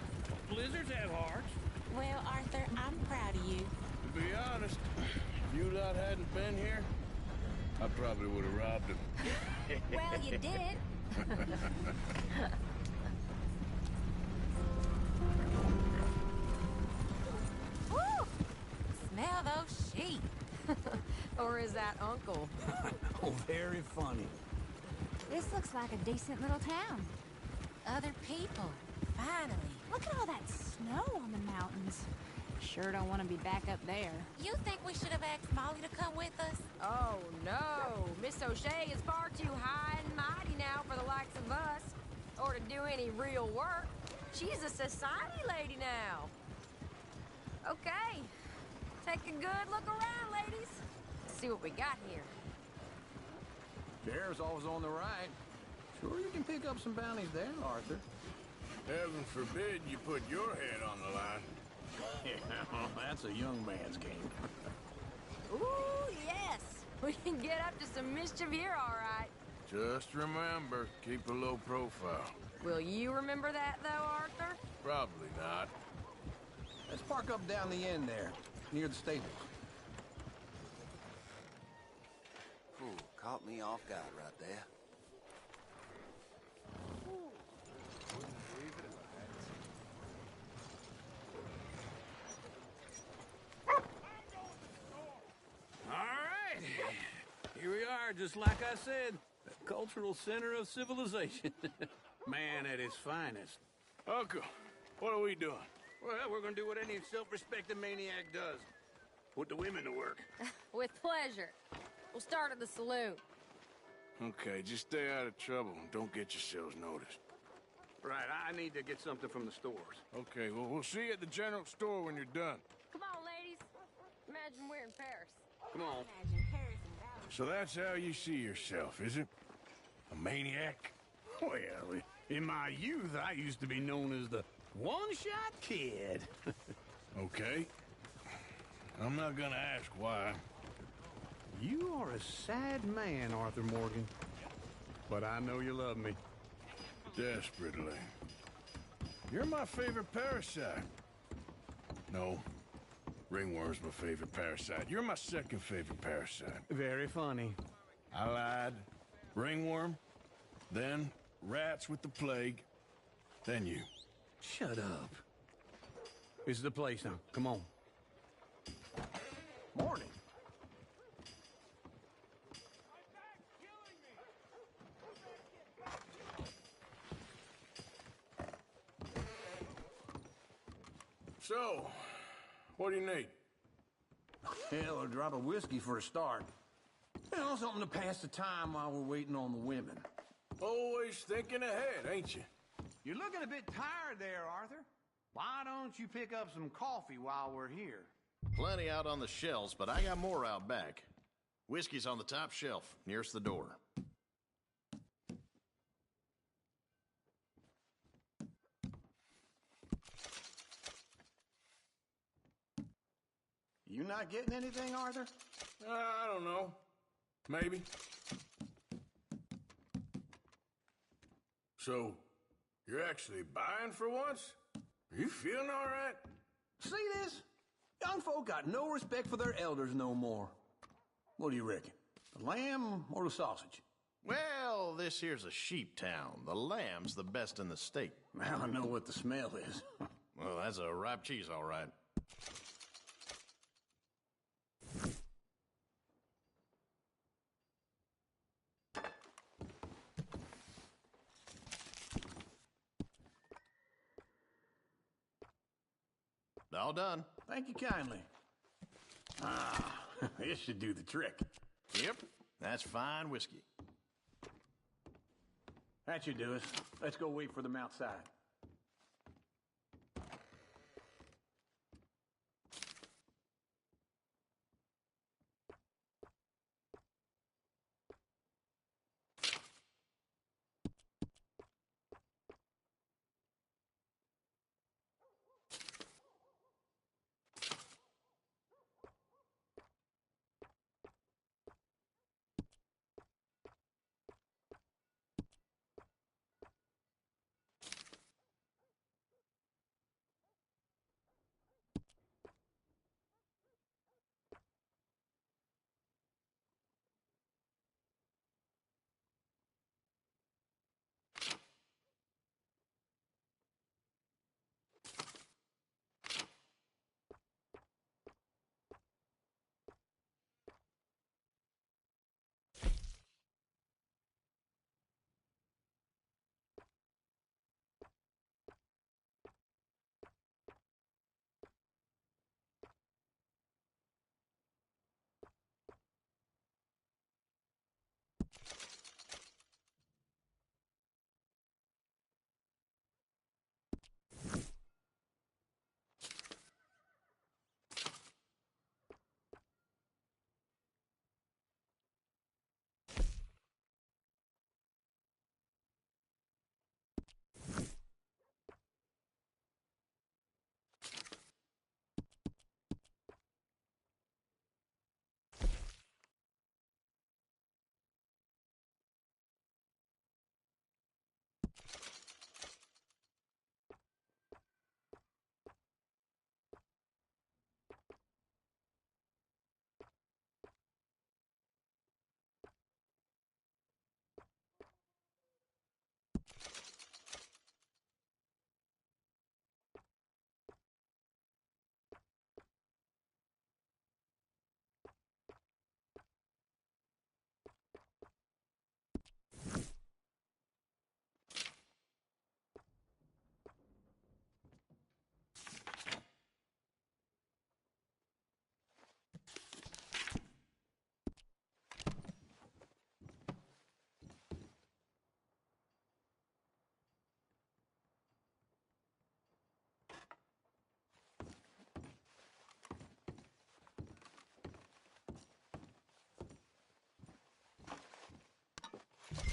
Blizzards have hearts. Well, Arthur, I'm proud of you. To be honest, if you lot hadn't been here, I probably would have robbed him. Well, you did. Woo! Smell those sheep. Or is that Uncle? Oh, very funny. This looks like a decent little town. Other people. Finally. Look at all that snow on the mountains. Sure don't want to be back up there. You think we should have asked Molly to come with us? Oh, no. Miss O'Shea is far too high and mighty now for the likes of us. Or to do any real work. She's a society lady now. Okay. Take a good look around, ladies. Let's see what we got here. Bear's always on the right. Sure you can pick up some bounties there, Arthur. Heaven forbid you put your head on the line. Yeah, well, that's a young man's game. Ooh, yes. We can get up to some mischief here, all right. Just remember, keep a low profile. Will you remember that, though, Arthur? Probably not. Let's park up down the end there, near the stables. Ooh, caught me off guard right there. All right. Here we are, just like I said. The cultural center of civilization. Man at his finest. Uncle, what are we doing? Well, we're gonna do what any self-respecting maniac does. Put the women to work. With pleasure. We'll start at the saloon. Okay, just stay out of trouble and don't get yourselves noticed. Right, I need to get something from the stores. Okay, well, we'll see you at the general store when you're done. Come on, ladies. Imagine we're in Paris. Come on. Imagine Paris and Valentine. So that's how you see yourself, is it? A maniac? Well, in my youth, I used to be known as the one-shot kid. Okay. I'm not gonna ask why. You are a sad man, Arthur Morgan. But I know you love me. Desperately. You're my favorite parasite. No. Ringworm's my favorite parasite. You're my second favorite parasite. Very funny. I lied. Ringworm? then rats with the plague, then you. Shut up. This is the place now. Come on. Morning. So, what do you need? Hell, a drop of whiskey for a start. You know, something to pass the time while we're waiting on the women. Always thinking ahead, ain't you? You're looking a bit tired there, Arthur. Why don't you pick up some coffee while we're here? Plenty out on the shelves, but I got more out back. Whiskey's on the top shelf, nearest the door. You not getting anything, Arthur? I don't know. Maybe. So, you're actually buying for once? Are you feeling all right? See this? Young folk got no respect for their elders no more. What do you reckon? The lamb or the sausage? Well, this here's a sheep town. The lamb's the best in the state. Now I know what the smell is. Well, that's a ripe cheese, all right. All done. Thank you kindly. Ah, this should do the trick. Yep, that's fine whiskey. That should do us. Let's go wait for them outside.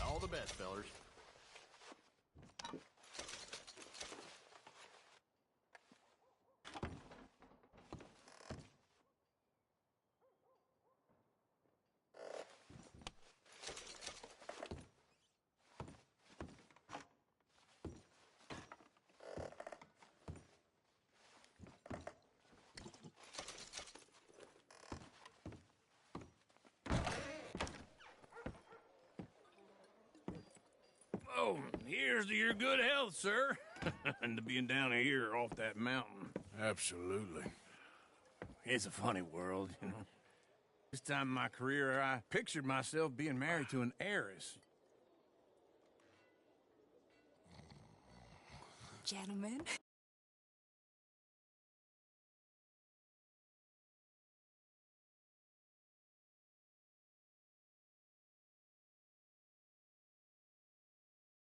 All the best, fellers. Here's to your good health, sir. And to being down here off that mountain. Absolutely. It's a funny world, you know. This time in my career, I pictured myself being married to an heiress. Gentlemen.